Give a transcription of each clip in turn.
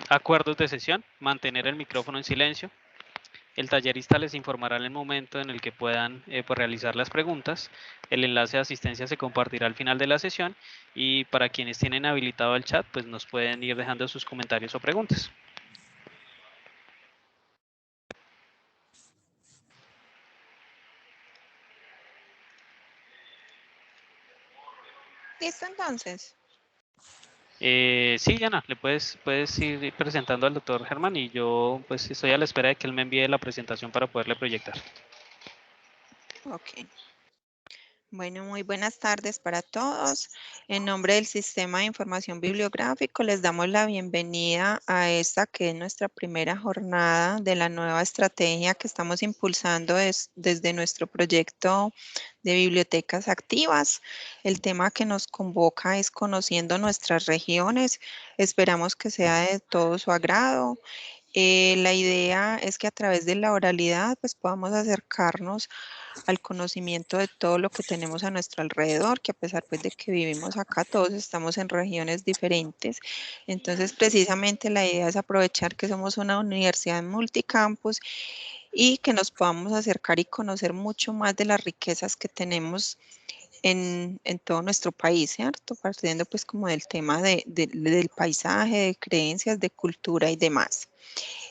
Acuerdos de sesión, mantener el micrófono en silencio. El tallerista les informará en el momento en el que puedan pues, realizar las preguntas. El enlace de asistencia se compartirá al final de la sesión y para quienes tienen habilitado el chat, pues nos pueden ir dejando sus comentarios o preguntas. ¿Listo entonces? Sí, Yana, le puedes ir presentando al doctor Germán y yo pues estoy a la espera de que él me envíe la presentación para poderle proyectar. Ok. Bueno, muy buenas tardes para todos. En nombre del Sistema de Información Bibliográfico les damos la bienvenida a esta que es nuestra primera jornada de la nueva estrategia que estamos impulsando desde nuestro proyecto de bibliotecas activas. El tema que nos convoca es conociendo nuestras regiones. Esperamos que sea de todo su agrado. La idea es que a través de la oralidad pues podamos acercarnos al conocimiento de todo lo que tenemos a nuestro alrededor, que a pesar pues de que vivimos acá, todos estamos en regiones diferentes. Entonces, precisamente la idea es aprovechar que somos una universidad multicampus y que nos podamos acercar y conocer mucho más de las riquezas que tenemos en todo nuestro país, ¿cierto? Partiendo pues como del tema del paisaje, de creencias, de cultura y demás.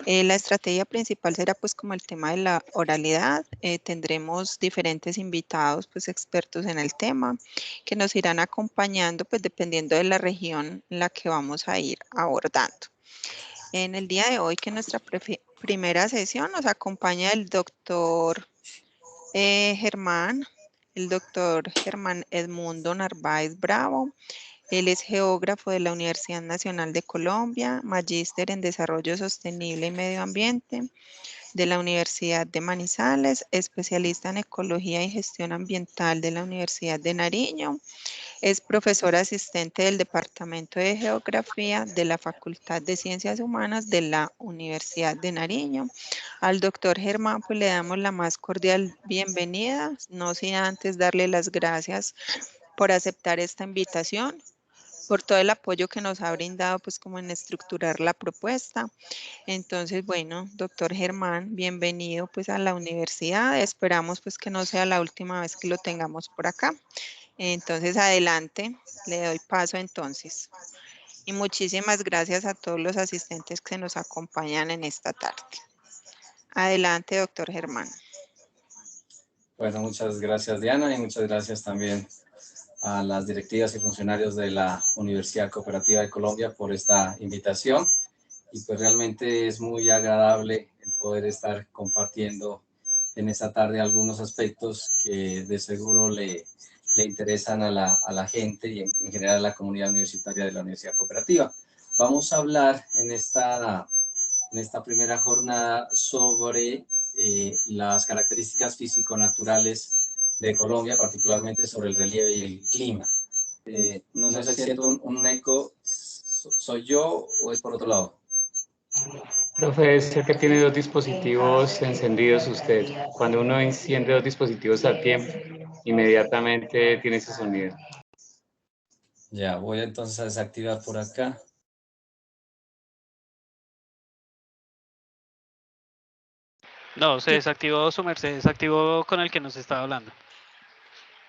La estrategia principal será pues como el tema de la oralidad. Tendremos diferentes invitados pues expertos en el tema que nos irán acompañando pues dependiendo de la región en la que vamos a ir abordando. En el día de hoy que en nuestra primera sesión nos acompaña el doctor Germán, el doctor Germán Edmundo Narváez Bravo. Él es geógrafo de la Universidad Nacional de Colombia, magíster en Desarrollo Sostenible y Medio Ambiente de la Universidad de Manizales, especialista en Ecología y Gestión Ambiental de la Universidad de Nariño. Es profesor asistente del Departamento de Geografía de la Facultad de Ciencias Humanas de la Universidad de Nariño. Al doctor Germán pues le damos la más cordial bienvenida, no sin antes darle las gracias por aceptar esta invitación, por todo el apoyo que nos ha brindado pues como en estructurar la propuesta. Entonces, bueno, doctor Germán, bienvenido pues a la universidad. Esperamos pues que no sea la última vez que lo tengamos por acá. Entonces, adelante, le doy paso entonces. Y muchísimas gracias a todos los asistentes que nos acompañan en esta tarde. Adelante, doctor Germán. Bueno, muchas gracias Diana y muchas gracias también a las directivas y funcionarios de la Universidad Cooperativa de Colombia por esta invitación. Y pues realmente es muy agradable el poder estar compartiendo en esta tarde algunos aspectos que de seguro le interesan a la gente y en general a la comunidad universitaria de la Universidad Cooperativa. Vamos a hablar en esta primera jornada sobre las características físico-naturales de Colombia, particularmente sobre el relieve y el clima. No sé si siento un eco, ¿soy yo o es por otro lado? Profe, es el que tiene dos dispositivos encendidos usted. Cuando uno enciende dos dispositivos al tiempo, inmediatamente tiene ese sonido. Ya, voy entonces a desactivar por acá. No, se desactivó su merced, se desactivó con el que nos estaba hablando.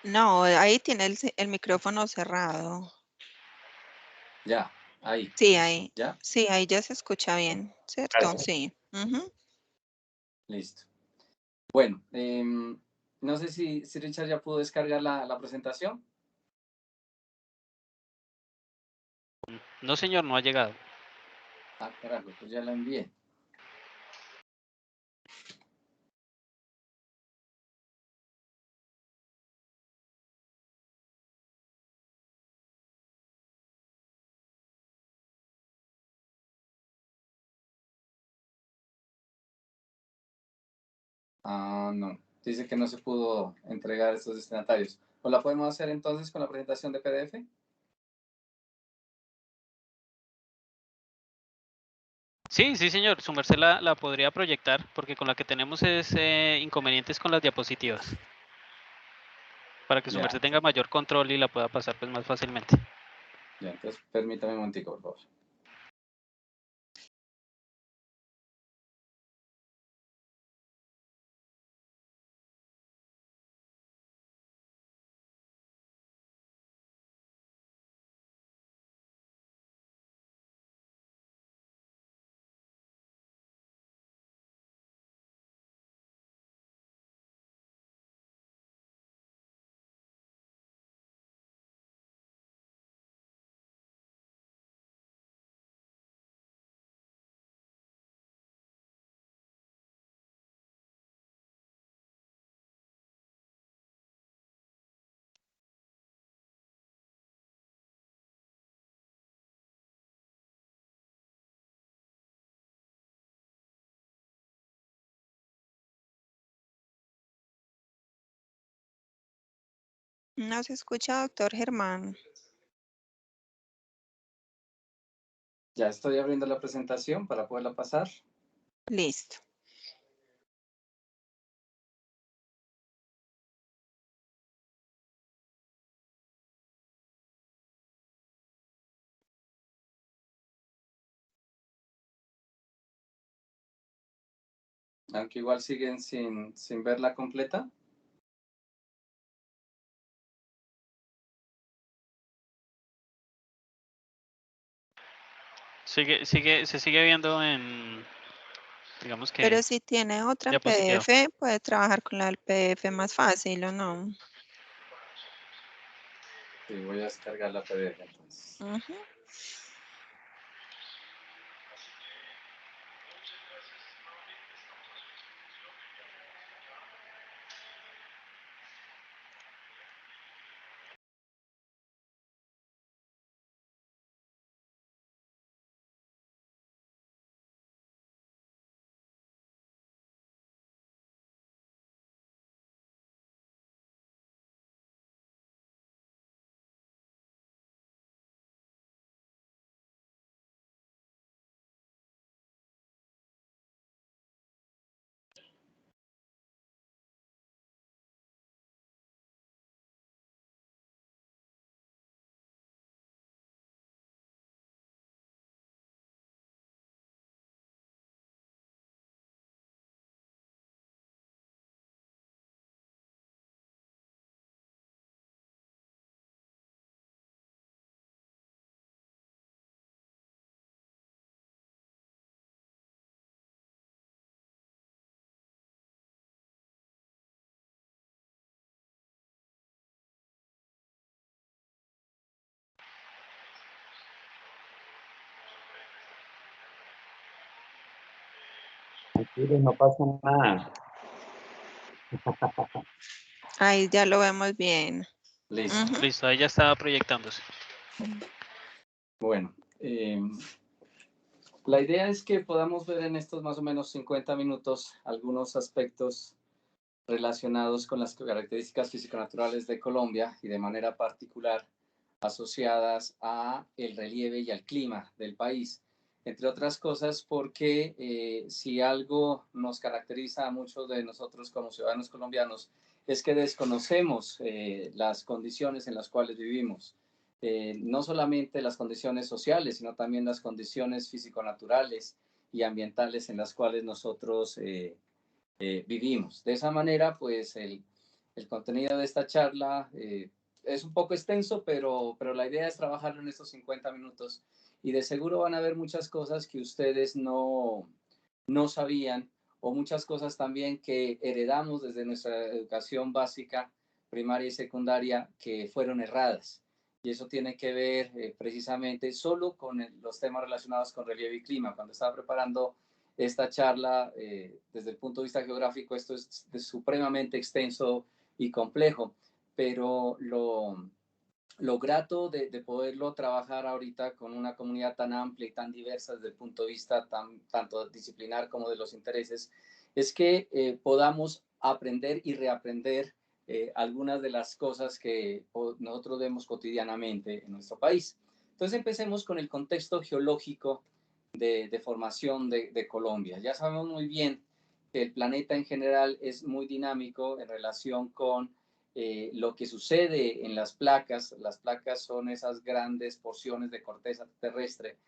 No, ahí tiene el micrófono cerrado. Ya, ahí. Sí, ahí. ¿Ya? Sí, ahí ya se escucha bien, ¿cierto? Gracias. Sí. Listo. Bueno, no sé si Richard ya pudo descargar la presentación. No, señor, no ha llegado. Ah, carajo, pues ya la envié. Ah, no. Dice que no se pudo entregar estos destinatarios. ¿O la podemos hacer entonces con la presentación de PDF? Sí, sí, señor, su merced la podría proyectar porque con la que tenemos es inconvenientes con las diapositivas. Para que su Ya, merced tenga mayor control y la pueda pasar pues más fácilmente. ya, entonces permítame un momentico, por favor. No se escucha, doctor Germán. Ya estoy abriendo la presentación para poderla pasar. Listo. Aunque igual siguen sin verla completa. Se sigue viendo en, digamos que, Pero si tiene otra en diapositiva. PDF, puede trabajar con la del PDF más fácil, ¿o no? Sí, voy a descargar la PDF entonces. Ujú. Tranquilo, no pasa nada. Ahí ya lo vemos bien. Listo. Ujú. Listo, ahí ya estaba proyectándose. Bueno, la idea es que podamos ver en estos más o menos 50 minutos algunos aspectos relacionados con las características físico-naturales de Colombia y de manera particular asociadas a el relieve y al clima del país. Entre otras cosas porque si algo nos caracteriza a muchos de nosotros como ciudadanos colombianos es que desconocemos las condiciones en las cuales vivimos. No solamente las condiciones sociales, sino también las condiciones físico-naturales y ambientales en las cuales nosotros vivimos. De esa manera, pues el contenido de esta charla es un poco extenso, pero la idea es trabajarlo en estos 50 minutos y de seguro van a haber muchas cosas que ustedes no sabían o muchas cosas también que heredamos desde nuestra educación básica, primaria y secundaria que fueron erradas. Y eso tiene que ver precisamente solo con los temas relacionados con relieve y clima. Cuando estaba preparando esta charla, desde el punto de vista geográfico, esto es supremamente extenso y complejo, pero lo grato de poderlo trabajar ahorita con una comunidad tan amplia y tan diversa desde el punto de vista tanto disciplinar como de los intereses, es que podamos aprender y reaprender algunas de las cosas que nosotros vemos cotidianamente en nuestro país. Entonces empecemos con el contexto geológico de formación de Colombia. Ya sabemos muy bien que el planeta en general es muy dinámico en relación con lo que sucede en las placas. Las placas son esas grandes porciones de corteza terrestre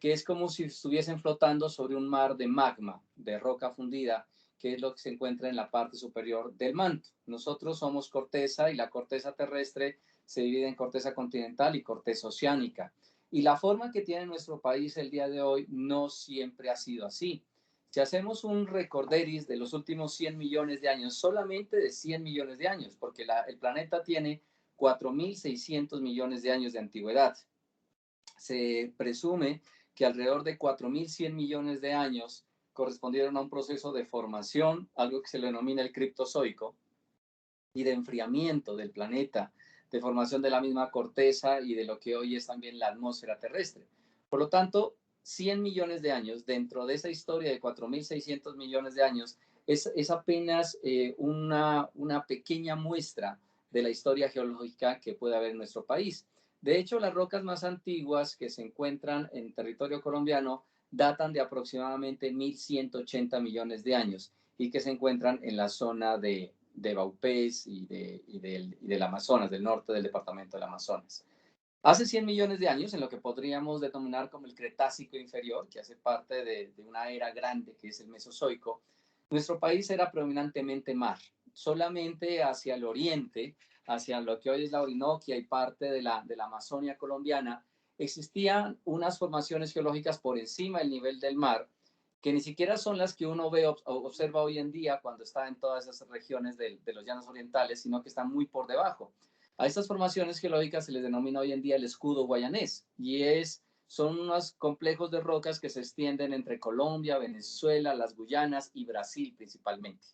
que es como si estuviesen flotando sobre un mar de magma, de roca fundida, que es lo que se encuentra en la parte superior del manto. Nosotros somos corteza y la corteza terrestre se divide en corteza continental y corteza oceánica. Y la forma que tiene nuestro país el día de hoy no siempre ha sido así. Si hacemos un recorderis de los últimos 100 millones de años, solamente de 100 millones de años, porque el planeta tiene 4.600 millones de años de antigüedad. Se presume que alrededor de 4.100 millones de años correspondieron a un proceso de formación, algo que se le denomina el criptozoico, y de enfriamiento del planeta, de formación de la misma corteza y de lo que hoy es también la atmósfera terrestre. Por lo tanto, 100 millones de años, dentro de esa historia de 4.600 millones de años, es apenas una pequeña muestra de la historia geológica que puede haber en nuestro país. De hecho, las rocas más antiguas que se encuentran en territorio colombiano datan de aproximadamente 1.180 millones de años y que se encuentran en la zona de Vaupés y del Amazonas, del norte del departamento del Amazonas. Hace 100 millones de años, en lo que podríamos denominar como el Cretácico inferior, que hace parte de una era grande que es el Mesozoico, nuestro país era predominantemente mar. Solamente hacia el oriente, hacia lo que hoy es la Orinoquia y parte de la Amazonia colombiana, existían unas formaciones geológicas por encima del nivel del mar, que ni siquiera son las que uno ve, observa hoy en día cuando está en todas esas regiones de los llanos orientales, sino que están muy por debajo. A estas formaciones geológicas se les denomina hoy en día el escudo guayanés y son unos complejos de rocas que se extienden entre Colombia, Venezuela, las Guyanas y Brasil principalmente.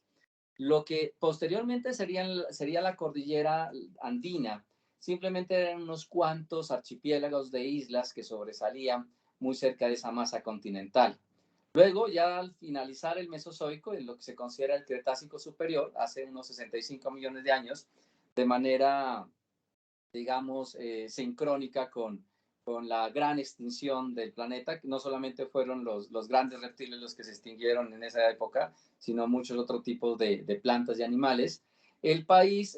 Lo que posteriormente sería la cordillera andina, simplemente eran unos cuantos archipiélagos de islas que sobresalían muy cerca de esa masa continental. Luego, ya al finalizar el Mesozoico, en lo que se considera el Cretácico superior, hace unos 65 millones de años, de manera, digamos, sincrónica con la gran extinción del planeta, que no solamente fueron los grandes reptiles los que se extinguieron en esa época, sino muchos otros tipos de plantas y animales. El país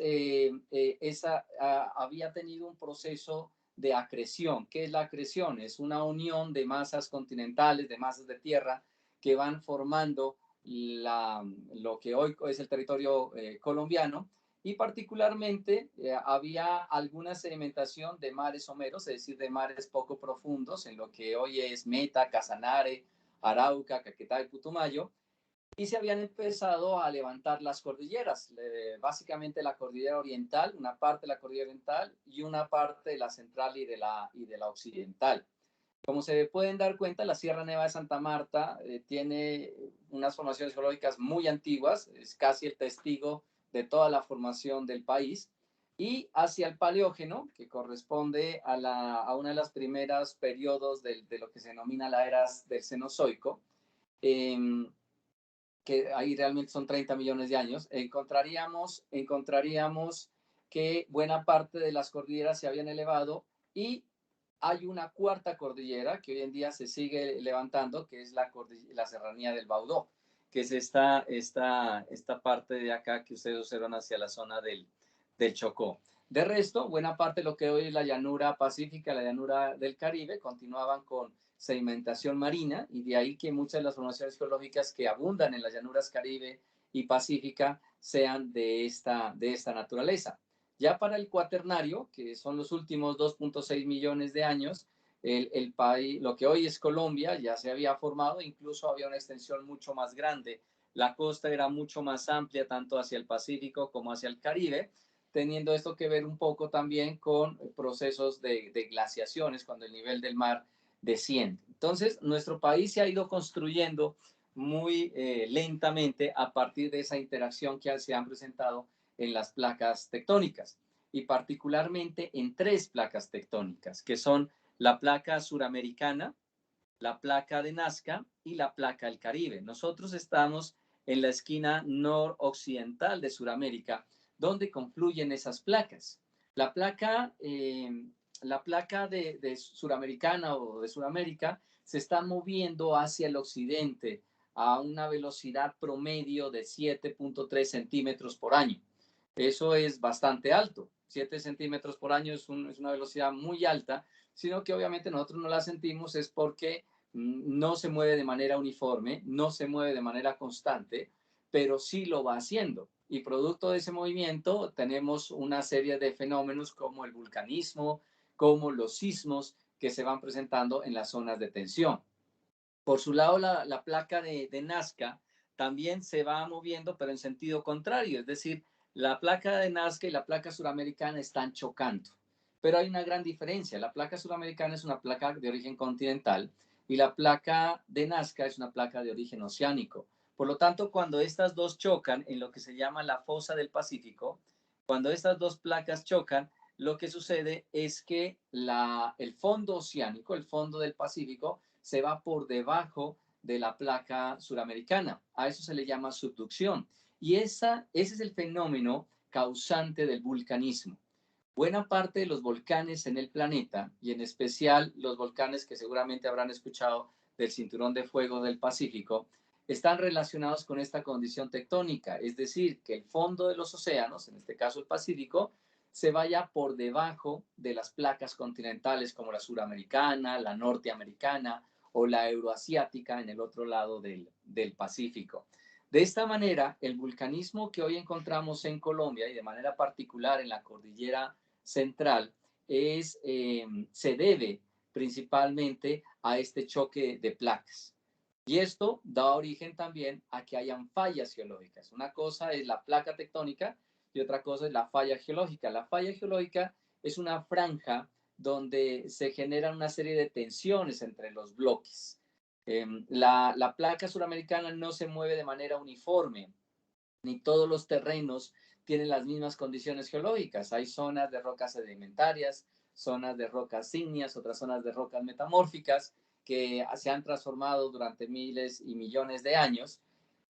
había tenido un proceso de acreción. ¿Qué es la acreción? Es una unión de masas continentales, de masas de tierra, que van formando lo que hoy es el territorio colombiano, y particularmente había alguna sedimentación de mares someros, es decir, de mares poco profundos, en lo que hoy es Meta, Casanare, Arauca, Caquetá y Putumayo, y se habían empezado a levantar las cordilleras, básicamente la cordillera oriental, una parte de la cordillera oriental y una parte de la central y de la occidental. Como se pueden dar cuenta, la Sierra Nevada de Santa Marta tiene unas formaciones geológicas muy antiguas, es casi el testigo de toda la formación del país, y hacia el Paleógeno, que corresponde a una de las primeras periodos de lo que se denomina la era del Cenozoico, que ahí realmente son 30 millones de años, encontraríamos que buena parte de las cordilleras se habían elevado y hay una cuarta cordillera que hoy en día se sigue levantando, que es la serranía del Baudó, que es esta parte de acá que ustedes observan hacia la zona del Chocó. De resto, buena parte de lo que hoy es la llanura pacífica, la llanura del Caribe, continuaban con sedimentación marina, y de ahí que muchas de las formaciones geológicas que abundan en las llanuras Caribe y Pacífica sean de esta naturaleza. Ya para el Cuaternario, que son los últimos 2.6 millones de años, el país, lo que hoy es Colombia, ya se había formado, incluso había una extensión mucho más grande. La costa era mucho más amplia, tanto hacia el Pacífico como hacia el Caribe, teniendo esto que ver un poco también con procesos de glaciaciones, cuando el nivel del mar desciende. Entonces, nuestro país se ha ido construyendo muy lentamente a partir de esa interacción que se han presentado en las placas tectónicas, y particularmente en 3 placas tectónicas, que son la placa suramericana, la placa de Nazca y la placa del Caribe. Nosotros estamos en la esquina noroccidental de Suramérica, donde confluyen esas placas. La placa de suramericana o de Suramérica se está moviendo hacia el occidente a una velocidad promedio de 7.3 centímetros por año. Eso es bastante alto. 7 centímetros por año es una velocidad muy alta, sino que obviamente nosotros no la sentimos es porque no se mueve de manera uniforme, no se mueve de manera constante, pero sí lo va haciendo. Y producto de ese movimiento tenemos una serie de fenómenos como el vulcanismo, como los sismos que se van presentando en las zonas de tensión. Por su lado, la placa de Nazca también se va moviendo, pero en sentido contrario, es decir, la placa de Nazca y la placa suramericana están chocando. Pero hay una gran diferencia. La placa suramericana es una placa de origen continental y la placa de Nazca es una placa de origen oceánico. Por lo tanto, cuando estas dos chocan en lo que se llama la fosa del Pacífico, cuando estas dos placas chocan, lo que sucede es que el fondo oceánico, el fondo del Pacífico, se va por debajo de la placa suramericana. A eso se le llama subducción. Y ese es el fenómeno causante del vulcanismo. Buena parte de los volcanes en el planeta, y en especial los volcanes que seguramente habrán escuchado del Cinturón de Fuego del Pacífico, están relacionados con esta condición tectónica, es decir, que el fondo de los océanos, en este caso el Pacífico, se vaya por debajo de las placas continentales como la suramericana, la norteamericana o la euroasiática en el otro lado del Pacífico. De esta manera, el vulcanismo que hoy encontramos en Colombia y de manera particular en la cordillera central se debe principalmente a este choque de placas. Y esto da origen también a que hayan fallas geológicas. Una cosa es la placa tectónica y otra cosa es la falla geológica. La falla geológica es una franja donde se generan una serie de tensiones entre los bloques. La placa suramericana no se mueve de manera uniforme, ni todos los terrenos tienen las mismas condiciones geológicas. Hay zonas de rocas sedimentarias, zonas de rocas ígneas, otras zonas de rocas metamórficas que se han transformado durante miles y millones de años.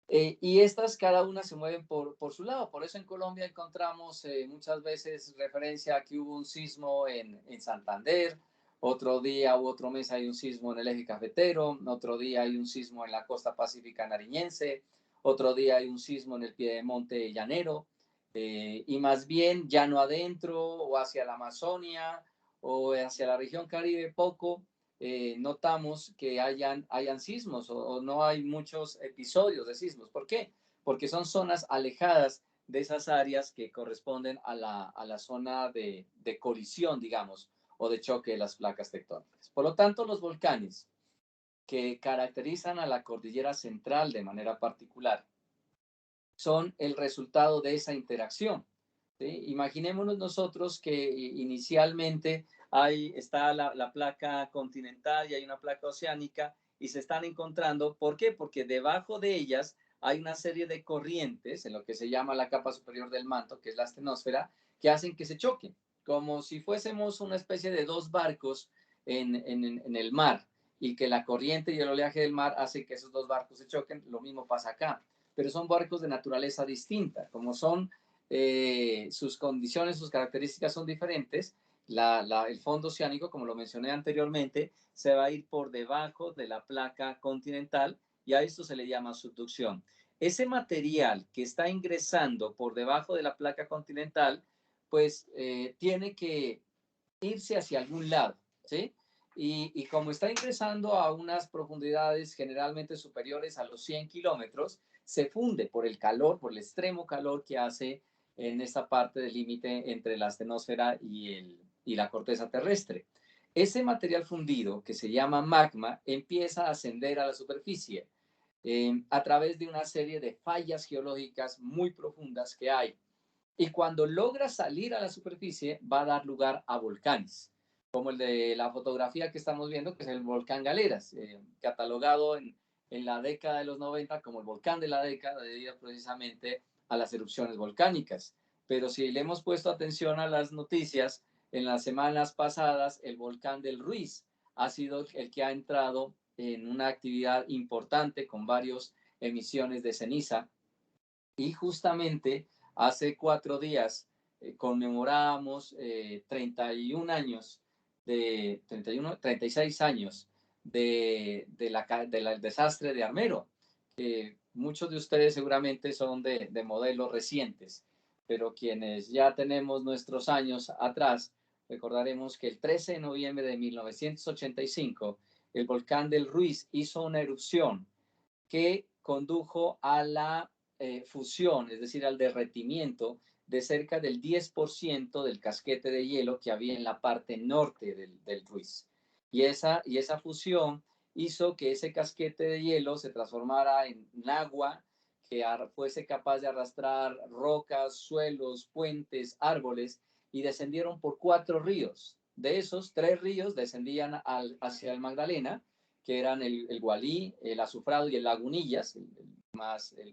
Y estas cada una se mueven por su lado. Por eso en Colombia encontramos muchas veces referencia a que hubo un sismo en Santander, otro día u otro mes hay un sismo en el eje cafetero, otro día hay un sismo en la costa pacífica nariñense, otro día hay un sismo en el piedemonte llanero, y más bien llano adentro o hacia la Amazonia o hacia la región Caribe, poco notamos que hayan sismos o no hay muchos episodios de sismos. ¿Por qué? Porque son zonas alejadas de esas áreas que corresponden a la zona de colisión, digamos, o de choque de las placas tectónicas. Por lo tanto, los volcanes que caracterizan a la cordillera central de manera particular son el resultado de esa interacción. ¿Sí? Imaginémonos nosotros que inicialmente está la placa continental y hay una placa oceánica y se están encontrando. ¿Por qué? Porque debajo de ellas hay una serie de corrientes en lo que se llama la capa superior del manto, que es la astenosfera, que hacen que se choquen, como si fuésemos una especie de dos barcos en el mar y que la corriente y el oleaje del mar hace que esos dos barcos se choquen. Lo mismo pasa acá, pero son barcos de naturaleza distinta, como son sus condiciones, sus características son diferentes. El fondo oceánico, como lo mencioné anteriormente, se va a ir por debajo de la placa continental y a esto se le llama subducción. Ese material que está ingresando por debajo de la placa continental, pues tiene que irse hacia algún lado, ¿sí? Y como está ingresando a unas profundidades generalmente superiores a los 100 kilómetros, se funde por el calor, por el extremo calor que hace en esta parte del límite entre la astenosfera y la corteza terrestre. Ese material fundido, que se llama magma, empieza a ascender a la superficie a través de una serie de fallas geológicas muy profundas que hay. Y cuando logra salir a la superficie, va a dar lugar a volcanes, como el de la fotografía que estamos viendo, que es el volcán Galeras, catalogado en la década de los 90 como el volcán de la década, debido precisamente a las erupciones volcánicas. Pero si le hemos puesto atención a las noticias, en las semanas pasadas, el volcán del Ruiz ha sido el que ha entrado en una actividad importante con varias emisiones de ceniza. Y justamente hace 4 días conmemoramos 31 años, 36 años del desastre de Armero. Muchos de ustedes seguramente son de modelos recientes, pero quienes ya tenemos nuestros años atrás, recordaremos que el 13 de noviembre de 1985, el volcán del Ruiz hizo una erupción que condujo a la fusión, es decir, al derretimiento de cerca del 10% del casquete de hielo que había en la parte norte del Ruiz. Y esa fusión hizo que ese casquete de hielo se transformara en agua que fuese capaz de arrastrar rocas, suelos, puentes, árboles, y descendieron por 4 ríos. De esos, 3 ríos descendían hacia el Magdalena, que eran el Gualí, el Azufrado y el Lagunillas,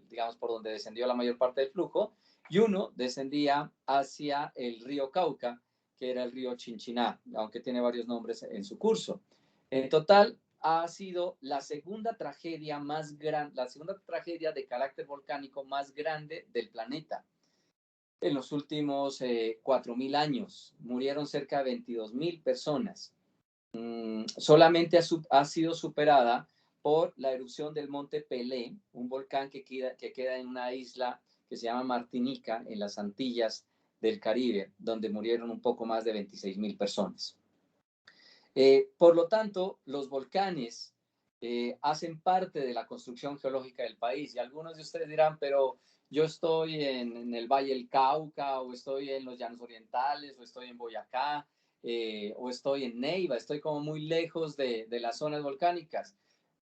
digamos, por donde descendió la mayor parte del flujo, y uno descendía hacia el río Cauca, que era el río Chinchiná, aunque tiene varios nombres en su curso. En total, ha sido la segunda tragedia más grande, la segunda tragedia de carácter volcánico más grande del planeta. en los últimos 4.000 años. Murieron cerca de 22.000 personas. Solamente ha sido superada por la erupción del monte Pelé, un volcán que queda en una isla que se llama Martinica, en las Antillas del Caribe, donde murieron un poco más de 26.000 personas. Por lo tanto, los volcanes hacen parte de la construcción geológica del país. Y algunos de ustedes dirán, pero yo estoy en el Valle del Cauca, o estoy en los Llanos Orientales, o estoy en Boyacá, o estoy en Neiva, estoy como muy lejos de las zonas volcánicas.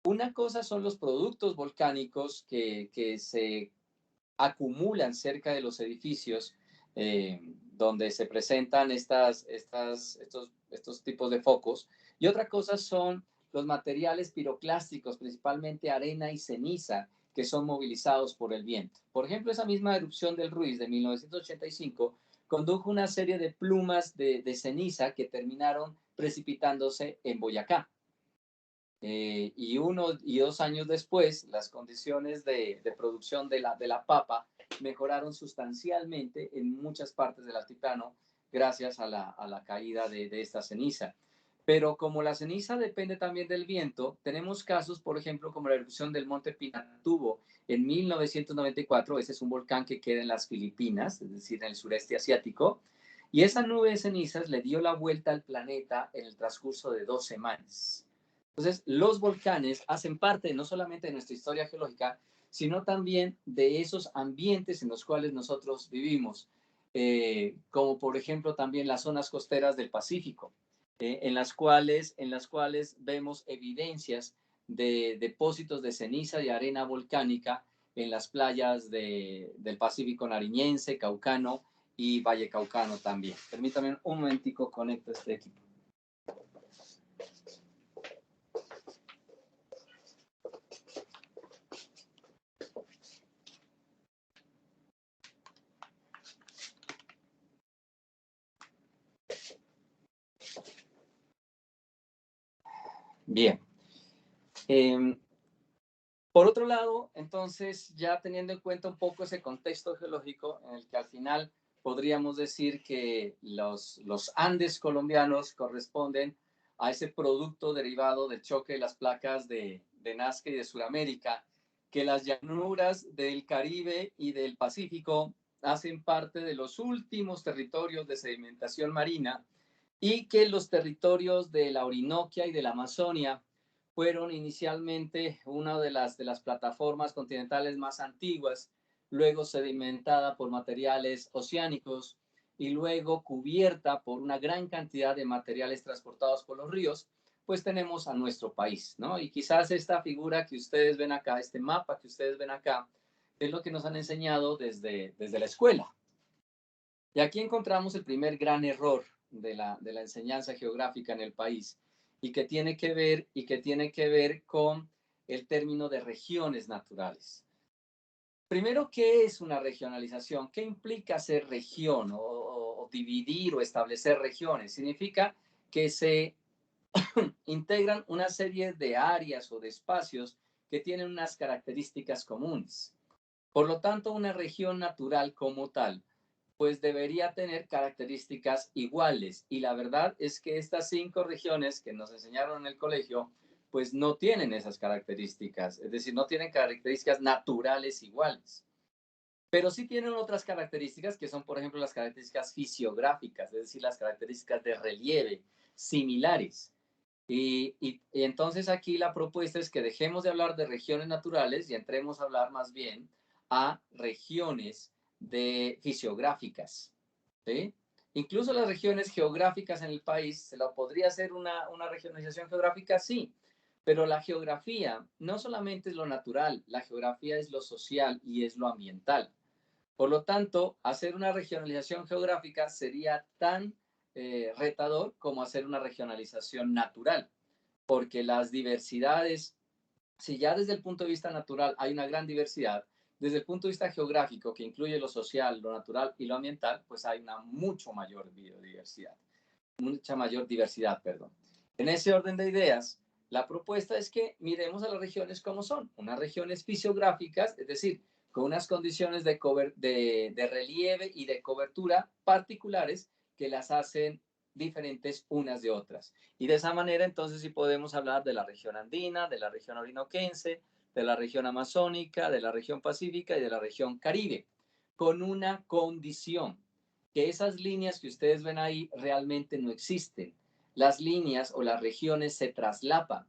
Una cosa son los productos volcánicos que se acumulan cerca de los edificios donde se presentan estos tipos de focos. Y otra cosa son los materiales piroclásticos, principalmente arena y ceniza, que son movilizados por el viento. Por ejemplo, esa misma erupción del Ruiz de 1985 condujo una serie de plumas de ceniza que terminaron precipitándose en Boyacá. Y 1 y 2 años después, las condiciones de producción de la papa mejoraron sustancialmente en muchas partes del altiplano gracias a la caída de esta ceniza. Pero como la ceniza depende también del viento, tenemos casos, por ejemplo, como la erupción del monte Pinatubo en 1994. Ese es un volcán que queda en las Filipinas, es decir, en el sureste asiático. Y esa nube de cenizas le dio la vuelta al planeta en el transcurso de 2 semanas. Entonces, los volcanes hacen parte no solamente de nuestra historia geológica, sino también de esos ambientes en los cuales nosotros vivimos, como por ejemplo también las zonas costeras del Pacífico, en las cuales vemos evidencias de depósitos de ceniza y arena volcánica en las playas del Pacífico nariñense, caucano y vallecaucano también. Permítame un momentico, conecto este equipo. Bien. Por otro lado, entonces, ya teniendo en cuenta un poco ese contexto geológico en el que al final podríamos decir que los Andes colombianos corresponden a ese producto derivado del choque de las placas de Nazca y de Sudamérica, que las llanuras del Caribe y del Pacífico hacen parte de los últimos territorios de sedimentación marina, y que los territorios de la Orinoquia y de la Amazonia fueron inicialmente una de las plataformas continentales más antiguas, luego sedimentada por materiales oceánicos y luego cubierta por una gran cantidad de materiales transportados por los ríos. Pues tenemos a nuestro país, ¿no? Y quizás esta figura que ustedes ven acá, este mapa que ustedes ven acá, es lo que nos han enseñado desde la escuela. Y aquí encontramos el primer gran error de la enseñanza geográfica en el país, y que tiene que ver con el término de regiones naturales. Primero, ¿qué es una regionalización? ¿Qué implica ser región o dividir o establecer regiones? Significa que se integran una serie de áreas o de espacios que tienen unas características comunes. Por lo tanto, una región natural como tal pues debería tener características iguales. Y la verdad es que estas 5 regiones que nos enseñaron en el colegio, pues no tienen esas características, es decir, no tienen características naturales iguales. Pero sí tienen otras características que son, por ejemplo, las características fisiográficas, es decir, las características de relieve similares. Y entonces aquí la propuesta es que dejemos de hablar de regiones naturales y entremos a hablar más bien a regiones fisiográficas, ¿sí? Incluso las regiones geográficas en el país, ¿se lo podría hacer una regionalización geográfica? Sí, pero la geografía no solamente es lo natural, la geografía es lo social y es lo ambiental. Por lo tanto, hacer una regionalización geográfica sería tan retador como hacer una regionalización natural, porque las diversidades, si ya desde el punto de vista natural hay una gran diversidad, desde el punto de vista geográfico, que incluye lo social, lo natural y lo ambiental, pues hay una mucha mayor diversidad, perdón. En ese orden de ideas, la propuesta es que miremos a las regiones como son, unas regiones fisiográficas, es decir, con unas condiciones de relieve y de cobertura particulares que las hacen diferentes unas de otras. Y de esa manera, entonces, sí podemos hablar de la región andina, de la región orinoquense, de la región amazónica, de la región pacífica y de la región caribe, con una condición, que esas líneas que ustedes ven ahí realmente no existen. Las líneas o las regiones se traslapan,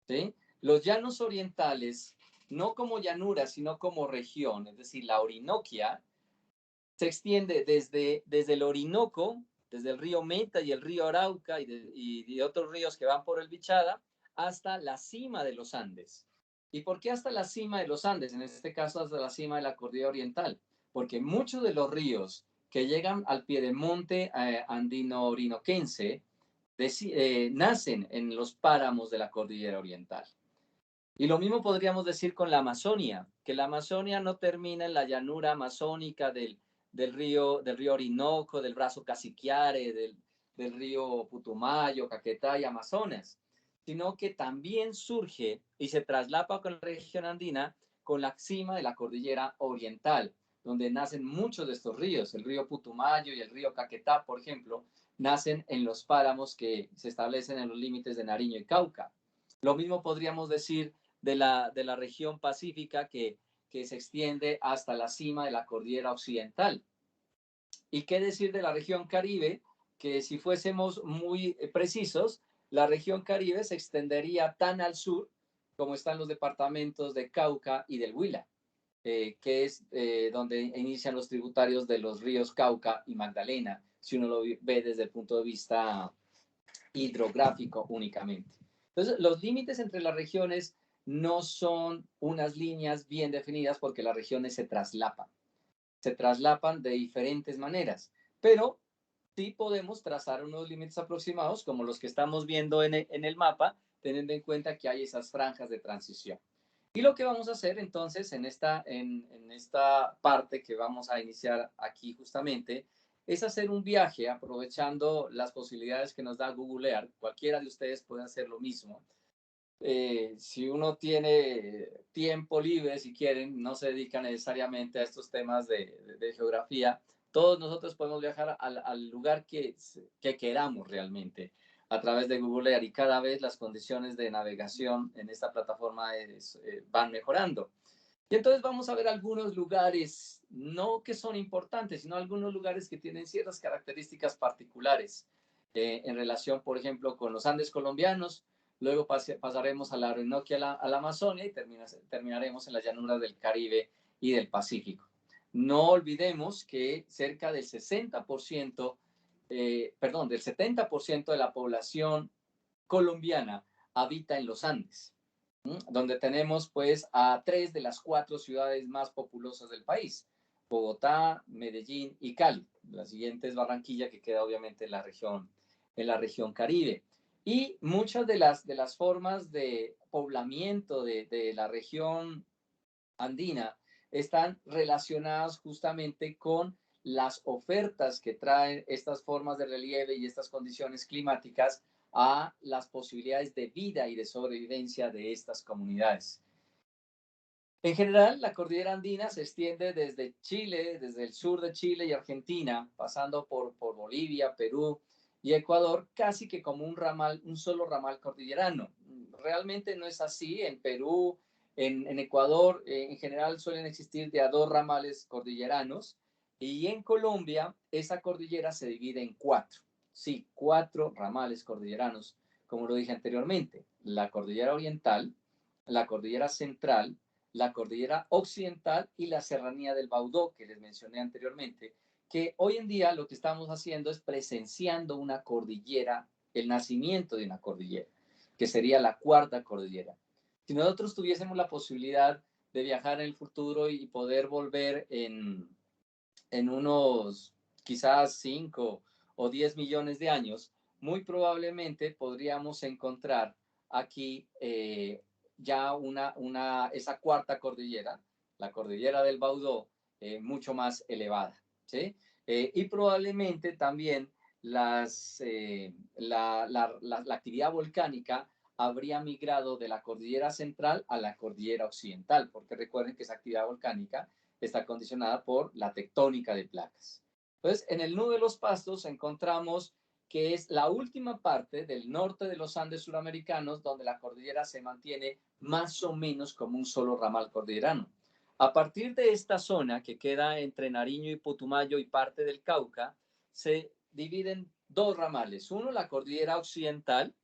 ¿sí? Los llanos orientales, no como llanura, sino como región, es decir, la Orinoquia, se extiende desde el Orinoco, desde el río Meta y el río Arauca y de otros ríos que van por el Bichada, hasta la cima de los Andes. ¿Y por qué hasta la cima de los Andes? En este caso, hasta la cima de la cordillera oriental. Porque muchos de los ríos que llegan al piedemonte andino-orinoquense nacen en los páramos de la cordillera oriental. Y lo mismo podríamos decir con la Amazonia, que la Amazonia no termina en la llanura amazónica del río Orinoco, del brazo Cassiquiare, del río Putumayo, Caquetá y Amazonas, sino que también surge y se traslapa con la región andina con la cima de la cordillera oriental, donde nacen muchos de estos ríos. El río Putumayo y el río Caquetá, por ejemplo, nacen en los páramos que se establecen en los límites de Nariño y Cauca. Lo mismo podríamos decir de la región pacífica que se extiende hasta la cima de la cordillera occidental. ¿Y qué decir de la región Caribe? Que si fuésemos muy precisos, la región Caribe se extendería tan al sur como están los departamentos de Cauca y del Huila, que es donde inician los tributarios de los ríos Cauca y Magdalena, si uno lo ve desde el punto de vista hidrográfico únicamente. Entonces, los límites entre las regiones no son unas líneas bien definidas porque las regiones se traslapan de diferentes maneras, pero sí podemos trazar unos límites aproximados como los que estamos viendo en el mapa, teniendo en cuenta que hay esas franjas de transición. Y lo que vamos a hacer entonces en esta parte que vamos a iniciar aquí justamente es hacer un viaje aprovechando las posibilidades que nos da Google Earth. Cualquiera de ustedes puede hacer lo mismo. Si uno tiene tiempo libre, si quieren, no se dedica necesariamente a estos temas de geografía, todos nosotros podemos viajar al lugar que queramos realmente a través de Google Earth y cada vez las condiciones de navegación en esta plataforma van mejorando. Y entonces vamos a ver algunos lugares, no que son importantes, sino algunos lugares que tienen ciertas características particulares en relación, por ejemplo, con los Andes colombianos. Luego pasaremos a la Orinoquia, a la Amazonia y terminaremos en las llanuras del Caribe y del Pacífico. No olvidemos que cerca del 60%, del 70% de la población colombiana habita en los Andes, donde tenemos pues a 3 de las 4 ciudades más populosas del país, Bogotá, Medellín y Cali. La siguiente es Barranquilla, que queda obviamente en la región Caribe. Y muchas de las formas de poblamiento de la región andina están relacionadas justamente con las ofertas que traen estas formas de relieve y estas condiciones climáticas a las posibilidades de vida y de sobrevivencia de estas comunidades. En general, la cordillera andina se extiende desde Chile, desde el sur de Chile y Argentina, pasando por Bolivia, Perú y Ecuador, casi que como un solo ramal cordillerano. Realmente no es así. En Perú, en Ecuador, en general suelen existir de a 2 ramales cordilleranos, y en Colombia esa cordillera se divide en 4. Sí, 4 ramales cordilleranos, como lo dije anteriormente: la cordillera oriental, la cordillera central, la cordillera occidental y la serranía del Baudó, que les mencioné anteriormente, que hoy en día lo que estamos haciendo es presenciando una cordillera, el nacimiento de una cordillera, que sería la 4ª cordillera. Si nosotros tuviésemos la posibilidad de viajar en el futuro y poder volver en unos quizás 5 o 10 millones de años, muy probablemente podríamos encontrar aquí ya esa 4ª cordillera, la cordillera del Baudó, mucho más elevada, ¿sí? Y probablemente también la actividad volcánica habría migrado de la cordillera central a la cordillera occidental, porque recuerden que esa actividad volcánica está condicionada por la tectónica de placas. Entonces, en el nudo de los Pastos encontramos que es la última parte del norte de los Andes suramericanos donde la cordillera se mantiene más o menos como un solo ramal cordillerano. A partir de esta zona que queda entre Nariño y Putumayo y parte del Cauca, se dividen dos ramales. Uno, la cordillera occidental,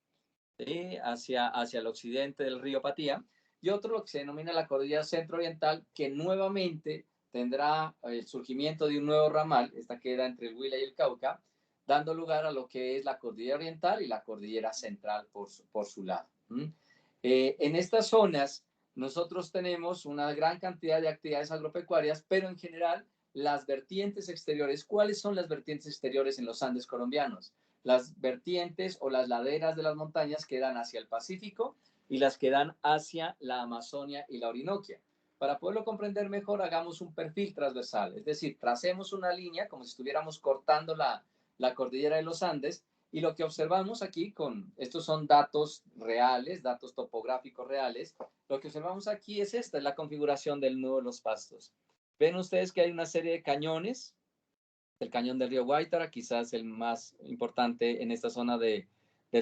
hacia el occidente del río Patía, y otro lo que se denomina la cordillera centro-oriental, que nuevamente tendrá el surgimiento de un nuevo ramal, esta queda entre el Huila y el Cauca, dando lugar a lo que es la cordillera oriental y la cordillera central por su lado. En estas zonas nosotros tenemos una gran cantidad de actividades agropecuarias, pero en general las vertientes exteriores. ¿Cuáles son las vertientes exteriores en los Andes colombianos? Las vertientes o las laderas de las montañas que dan hacia el Pacífico y las que dan hacia la Amazonia y la Orinoquia. Para poderlo comprender mejor, hagamos un perfil transversal, es decir, tracemos una línea como si estuviéramos cortando la cordillera de los Andes, y lo que observamos aquí estos son datos reales, datos topográficos reales, lo que observamos aquí es esta, es la configuración del nudo de los Pastos. Ven ustedes que hay una serie de cañones, el cañón del río Guaitara, quizás el más importante en esta zona del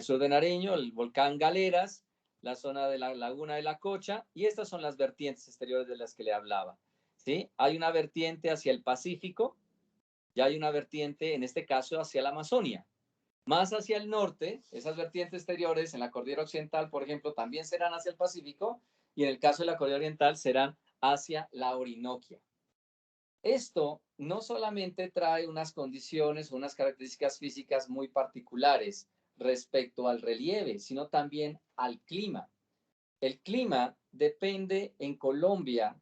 sur de Nariño, el volcán Galeras, la zona de la laguna de la Cocha, y estas son las vertientes exteriores de las que le hablaba. ¿Sí? Hay una vertiente hacia el Pacífico, y hay una vertiente, en este caso, hacia la Amazonia. Más hacia el norte, esas vertientes exteriores en la cordillera occidental, por ejemplo, también serán hacia el Pacífico, y en el caso de la cordillera oriental serán hacia la Orinoquia. Esto no solamente trae unas condiciones, unas características físicas muy particulares respecto al relieve, sino también al clima. El clima depende en Colombia,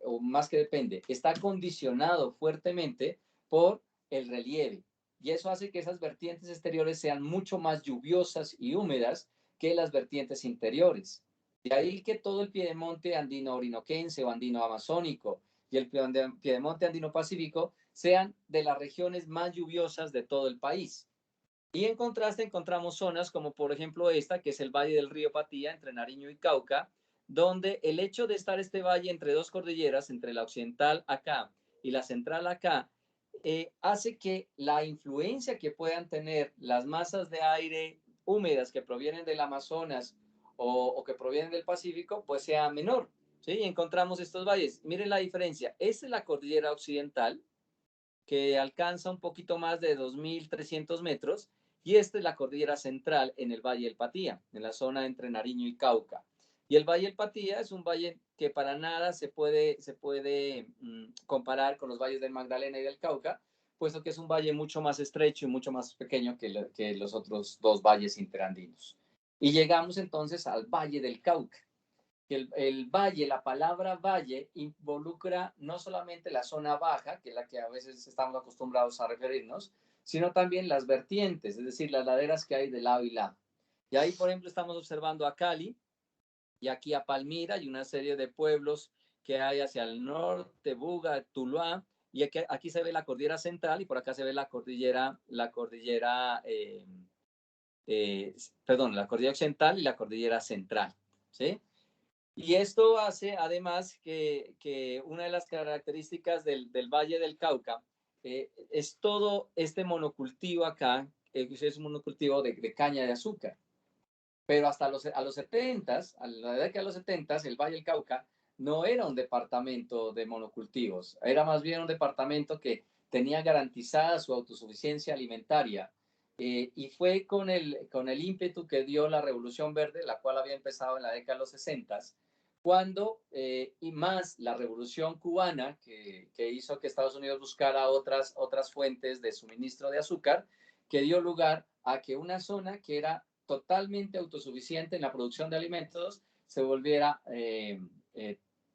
o más que depende, está condicionado fuertemente por el relieve. Y eso hace que esas vertientes exteriores sean mucho más lluviosas y húmedas que las vertientes interiores. De ahí que todo el piedemonte andino-orinoquense o andino-amazónico y el piedemonte andino-pacífico sean de las regiones más lluviosas de todo el país. Y en contraste encontramos zonas como por ejemplo esta, que es el Valle del Río Patía, entre Nariño y Cauca, donde el hecho de estar este valle entre dos cordilleras, entre la occidental acá y la central acá, hace que la influencia que puedan tener las masas de aire húmedas que provienen del Amazonas o que provienen del Pacífico, pues sea menor. ¿Sí? Y encontramos estos valles. Miren la diferencia. Esta es la cordillera occidental, que alcanza un poquito más de 2.300 metros, y esta es la cordillera central en el Valle del Patía, en la zona entre Nariño y Cauca. Y el Valle del Patía es un valle que para nada se puede comparar con los valles del Magdalena y del Cauca, puesto que es un valle mucho más estrecho y mucho más pequeño que los otros dos valles interandinos. Y llegamos entonces al Valle del Cauca. El valle, la palabra valle involucra no solamente la zona baja, que es la que a veces estamos acostumbrados a referirnos, sino también las vertientes, es decir, las laderas que hay de lado y lado. Y ahí, por ejemplo, estamos observando a Cali y aquí a Palmira y una serie de pueblos que hay hacia el norte, Buga, Tuluá, y aquí se ve la cordillera central y por acá se ve la cordillera occidental y la cordillera central, ¿sí? Y esto hace además que una de las características del Valle del Cauca es todo este monocultivo acá, es un monocultivo de caña de azúcar. Pero hasta a los 70s, a la década de los 70s, el Valle del Cauca no era un departamento de monocultivos, era más bien un departamento que tenía garantizada su autosuficiencia alimentaria. Y fue con el ímpetu que dio la Revolución Verde, la cual había empezado en la década de los 60s, cuando, y más la Revolución Cubana, que hizo que Estados Unidos buscara otras fuentes de suministro de azúcar, que dio lugar a que una zona que era totalmente autosuficiente en la producción de alimentos se volviera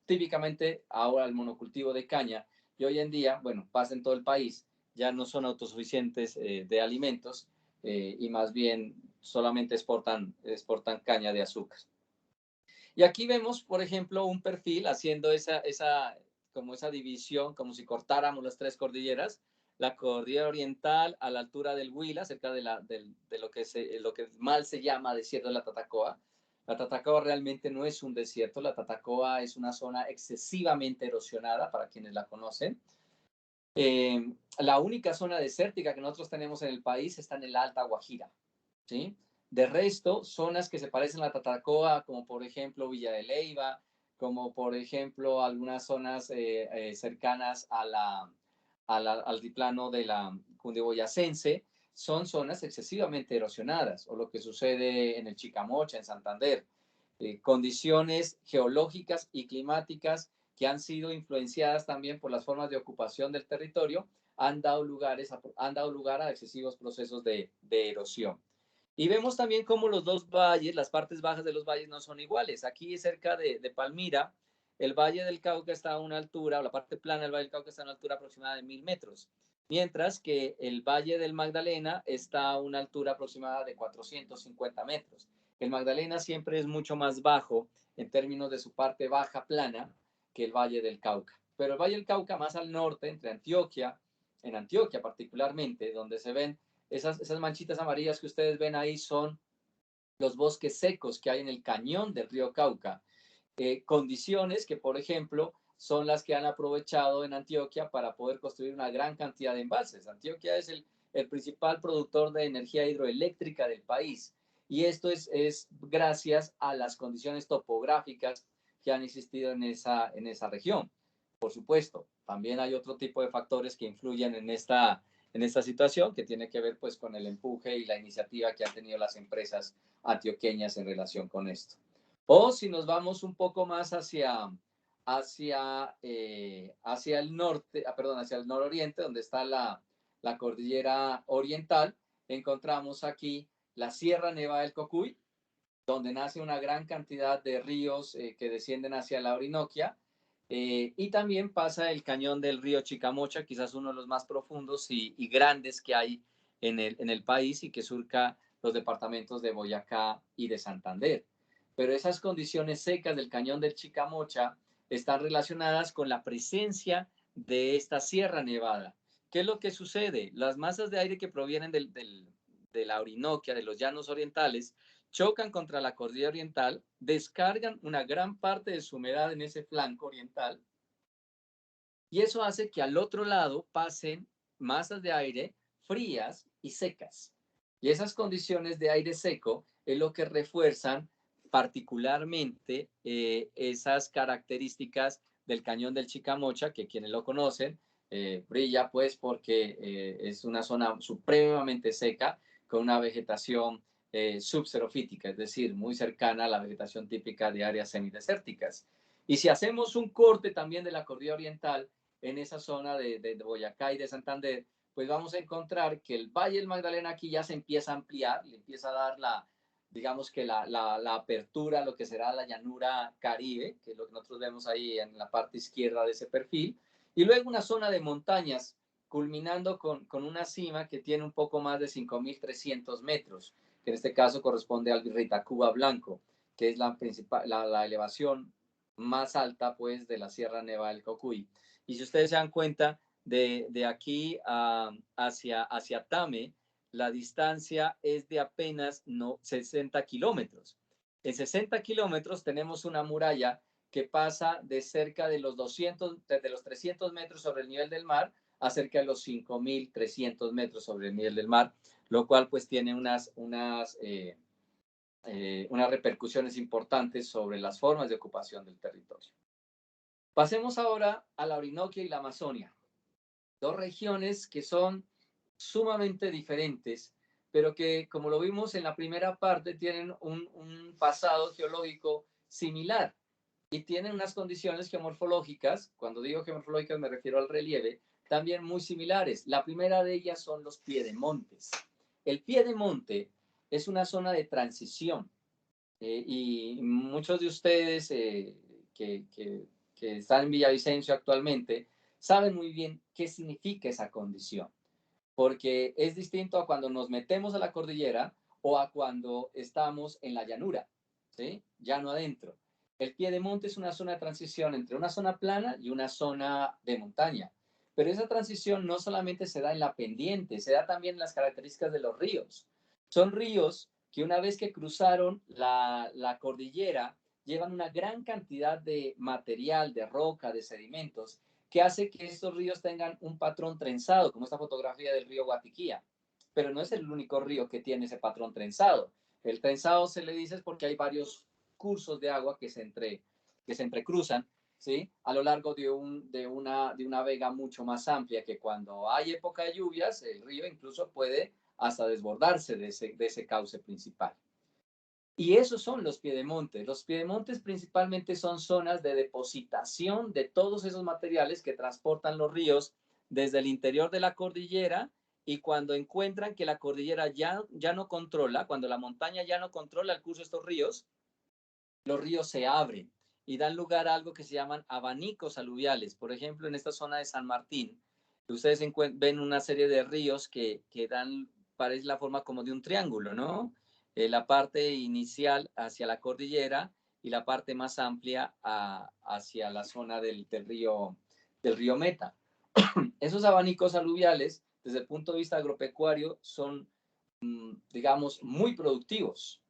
típicamente ahora el monocultivo de caña, y hoy en día, bueno, pasa en todo el país, ya no son autosuficientes de alimentos y más bien solamente exportan caña de azúcar. Y aquí vemos, por ejemplo, un perfil haciendo esa división, como si cortáramos las tres cordilleras. La cordillera oriental a la altura del Huila, cerca de lo que mal se llama desierto de la Tatacoa. La Tatacoa realmente no es un desierto, la Tatacoa es una zona excesivamente erosionada, para quienes la conocen. La única zona desértica que nosotros tenemos en el país está en el Alta Guajira, ¿sí? De resto, zonas que se parecen a la Tatacoa, como por ejemplo Villa de Leyva, como por ejemplo algunas zonas cercanas al altiplano de la cundiboyacense, son zonas excesivamente erosionadas, o lo que sucede en el Chicamocha, en Santander. Condiciones geológicas y climáticas que han sido influenciadas también por las formas de ocupación del territorio, han dado lugar a excesivos procesos de erosión. Y vemos también cómo los dos valles, las partes bajas de los valles no son iguales. Aquí cerca de Palmira, el Valle del Cauca está a una altura, o la parte plana del Valle del Cauca está a una altura aproximada de 1000 metros, mientras que el Valle del Magdalena está a una altura aproximada de 450 metros. El Magdalena siempre es mucho más bajo en términos de su parte baja plana que el Valle del Cauca. Pero el Valle del Cauca más al norte, entre Antioquia, en Antioquia particularmente, donde se ven esas manchitas amarillas que ustedes ven ahí, son los bosques secos que hay en el cañón del río Cauca. Condiciones que, por ejemplo, son las que han aprovechado en Antioquia para poder construir una gran cantidad de embalses. Antioquia es el principal productor de energía hidroeléctrica del país. Y esto es gracias a las condiciones topográficas que han existido en esa región. Por supuesto, también hay otro tipo de factores que influyen en esta situación, que tiene que ver pues con el empuje y la iniciativa que han tenido las empresas antioqueñas en relación con esto. O si nos vamos un poco más hacia el norte, hacia el nororiente, donde está la cordillera oriental, encontramos aquí la Sierra Nevada del Cocuy, donde nace una gran cantidad de ríos que descienden hacia la Orinoquia, y también pasa el cañón del río Chicamocha, quizás uno de los más profundos y grandes que hay en el país y que surca los departamentos de Boyacá y de Santander. Pero esas condiciones secas del cañón del Chicamocha están relacionadas con la presencia de esta Sierra Nevada. ¿Qué es lo que sucede? Las masas de aire que provienen de la Orinoquia, de los llanos orientales, chocan contra la cordillera oriental, descargan una gran parte de su humedad en ese flanco oriental, y eso hace que al otro lado pasen masas de aire frías y secas. Y esas condiciones de aire seco es lo que refuerzan particularmente esas características del cañón del Chicamocha, que quienes lo conocen, brilla pues porque es una zona supremamente seca, con una vegetación subxerofítica, es decir, muy cercana a la vegetación típica de áreas semidesérticas. Y si hacemos un corte también de la cordillera oriental en esa zona de Boyacá y de Santander, pues vamos a encontrar que el Valle del Magdalena aquí ya se empieza a ampliar, le empieza a dar digamos que la apertura a lo que será la llanura Caribe, que es lo que nosotros vemos ahí en la parte izquierda de ese perfil, y luego una zona de montañas culminando con una cima que tiene un poco más de 5.300 metros, que en este caso corresponde al Virreitacuba Blanco, que es la elevación más alta pues de la Sierra Nevada del Cocuy. Y si ustedes se dan cuenta, de aquí hacia Tame, la distancia es de apenas 60 kilómetros. En 60 kilómetros tenemos una muralla que pasa de cerca de los 300 metros sobre el nivel del mar a cerca de los 5.300 metros sobre el nivel del mar, lo cual pues tiene unas repercusiones importantes sobre las formas de ocupación del territorio. Pasemos ahora a la Orinoquia y la Amazonia, dos regiones que son sumamente diferentes, pero que, como lo vimos en la primera parte, tienen un pasado geológico similar y tienen unas condiciones geomorfológicas, cuando digo geomorfológicas me refiero al relieve, también muy similares. La primera de ellas son los piedemontes. El piedemonte es una zona de transición y muchos de ustedes que están en Villavicencio actualmente saben muy bien qué significa esa condición, porque es distinto a cuando nos metemos a la cordillera o a cuando estamos en la llanura, ¿sí? Llano adentro. El piedemonte es una zona de transición entre una zona plana y una zona de montaña, pero esa transición no solamente se da en la pendiente, se da también en las características de los ríos. Son ríos que una vez que cruzaron la cordillera, llevan una gran cantidad de material, de roca, de sedimentos, que hace que estos ríos tengan un patrón trenzado, como esta fotografía del río Guatiquía. Pero no es el único río que tiene ese patrón trenzado. El trenzado se le dice porque hay varios cursos de agua que se entrecruzan, ¿sí? A lo largo de una vega mucho más amplia, que cuando hay época de lluvias, el río incluso puede hasta desbordarse de ese cauce principal. Y esos son los piedemontes. Los piedemontes principalmente son zonas de depositación de todos esos materiales que transportan los ríos desde el interior de la cordillera, y cuando encuentran que la cordillera ya no controla, cuando la montaña ya no controla el curso de estos ríos, los ríos se abren y dan lugar a algo que se llaman abanicos aluviales. Por ejemplo, en esta zona de San Martín, ustedes ven una serie de ríos que parece la forma como de un triángulo, ¿no? La parte inicial hacia la cordillera y la parte más amplia hacia la zona del río Meta. Esos abanicos aluviales, desde el punto de vista agropecuario, son, digamos, muy productivos.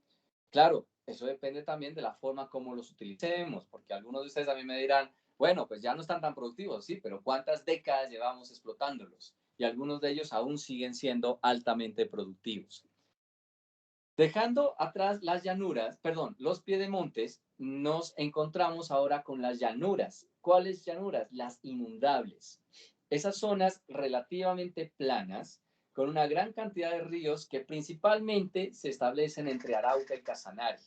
Claro, eso depende también de la forma como los utilicemos, porque algunos de ustedes a mí me dirán, bueno, pues ya no están tan productivos, sí, pero ¿cuántas décadas llevamos explotándolos? Y algunos de ellos aún siguen siendo altamente productivos. Dejando atrás las llanuras, perdón, los piedemontes, nos encontramos ahora con las llanuras. ¿Cuáles llanuras? Las inundables. Esas zonas relativamente planas, con una gran cantidad de ríos que principalmente se establecen entre Arauca y Casanare,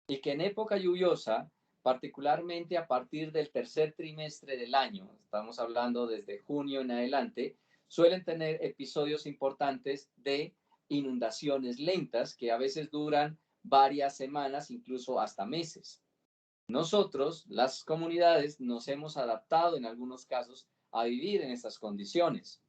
y que en época lluviosa, particularmente a partir del tercer trimestre del año, estamos hablando desde junio en adelante, suelen tener episodios importantes de inundaciones lentas que a veces duran varias semanas, incluso hasta meses. Nosotros, las comunidades, nos hemos adaptado en algunos casos a vivir en estas condiciones,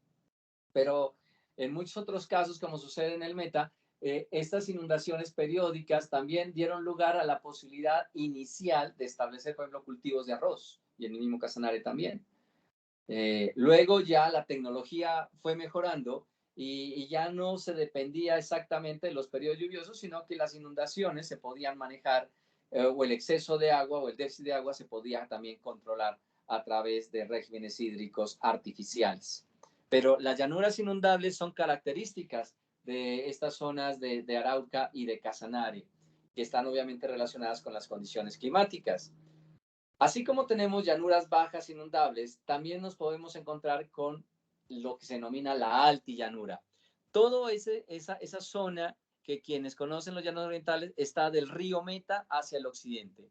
pero en muchos otros casos, como sucede en el Meta, estas inundaciones periódicas también dieron lugar a la posibilidad inicial de establecer, por ejemplo, cultivos de arroz, y en el mismo Casanare también. Luego ya la tecnología fue mejorando y ya no se dependía exactamente de los periodos lluviosos, sino que las inundaciones se podían manejar, o el exceso de agua o el déficit de agua se podía también controlar a través de regímenes hídricos artificiales. Pero las llanuras inundables son características de estas zonas de Arauca y de Casanare, que están obviamente relacionadas con las condiciones climáticas. Así como tenemos llanuras bajas inundables, también nos podemos encontrar con lo que se denomina la altillanura. Todo esa zona que quienes conocen los llanos orientales está del río Meta hacia el occidente.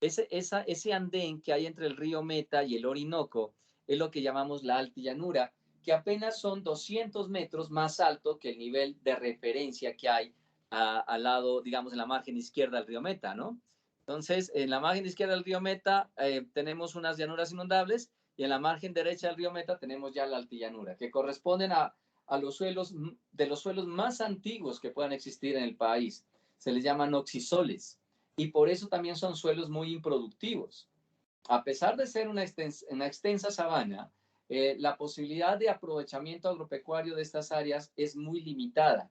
Ese andén que hay entre el río Meta y el Orinoco es lo que llamamos la altillanura, que apenas son 200 metros más alto que el nivel de referencia que hay al lado, digamos, en la margen izquierda del río Meta, ¿no? Entonces, en la margen izquierda del río Meta tenemos unas llanuras inundables, y en la margen derecha del río Meta tenemos ya la altillanura, que corresponden a los suelos más antiguos que puedan existir en el país. Se les llaman oxisoles, y por eso también son suelos muy improductivos. A pesar de ser una extensa sabana, la posibilidad de aprovechamiento agropecuario de estas áreas es muy limitada.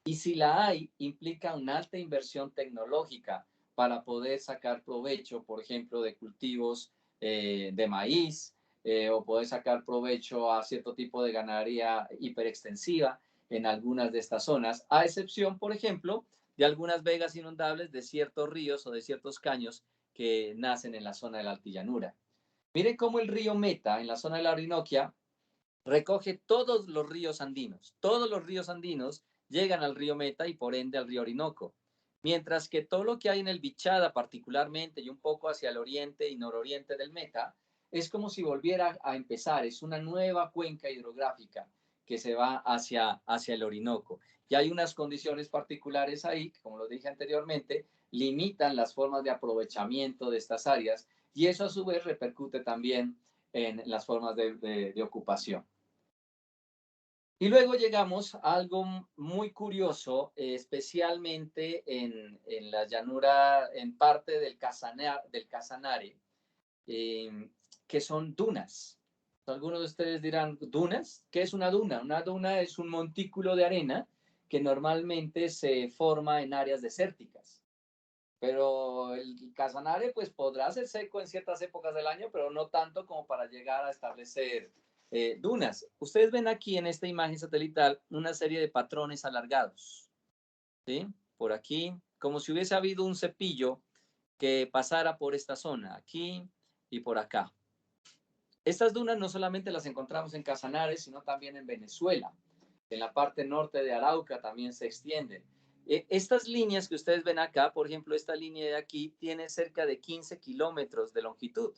Y si la hay, implica una alta inversión tecnológica para poder sacar provecho, por ejemplo, de cultivos de maíz, o poder sacar provecho a cierto tipo de ganadería hiperextensiva en algunas de estas zonas, a excepción, por ejemplo, de algunas vegas inundables de ciertos ríos o de ciertos caños que nacen en la zona de la altillanura. Miren cómo el río Meta, en la zona de la Orinoquia, recoge todos los ríos andinos. Todos los ríos andinos llegan al río Meta y por ende al río Orinoco. Mientras que todo lo que hay en el Bichada particularmente y un poco hacia el oriente y nororiente del Meta, es como si volviera a empezar. Es una nueva cuenca hidrográfica que se va hacia el Orinoco. Y hay unas condiciones particulares ahí, que, como lo dije anteriormente, limitan las formas de aprovechamiento de estas áreas, y eso a su vez repercute también en las formas de ocupación. Y luego llegamos a algo muy curioso, especialmente en la llanura, en parte del Casanare, que son dunas. Algunos de ustedes dirán, ¿dunas? ¿Qué es una duna? Una duna es un montículo de arena que normalmente se forma en áreas desérticas. Pero el Casanare pues podrá ser seco en ciertas épocas del año, pero no tanto como para llegar a establecer dunas. Ustedes ven aquí en esta imagen satelital una serie de patrones alargados, ¿sí? Por aquí, como si hubiese habido un cepillo que pasara por esta zona, aquí y por acá. Estas dunas no solamente las encontramos en Casanare, sino también en Venezuela. En la parte norte de Arauca también se extienden. Estas líneas que ustedes ven acá, por ejemplo, esta línea de aquí tiene cerca de 15 kilómetros de longitud.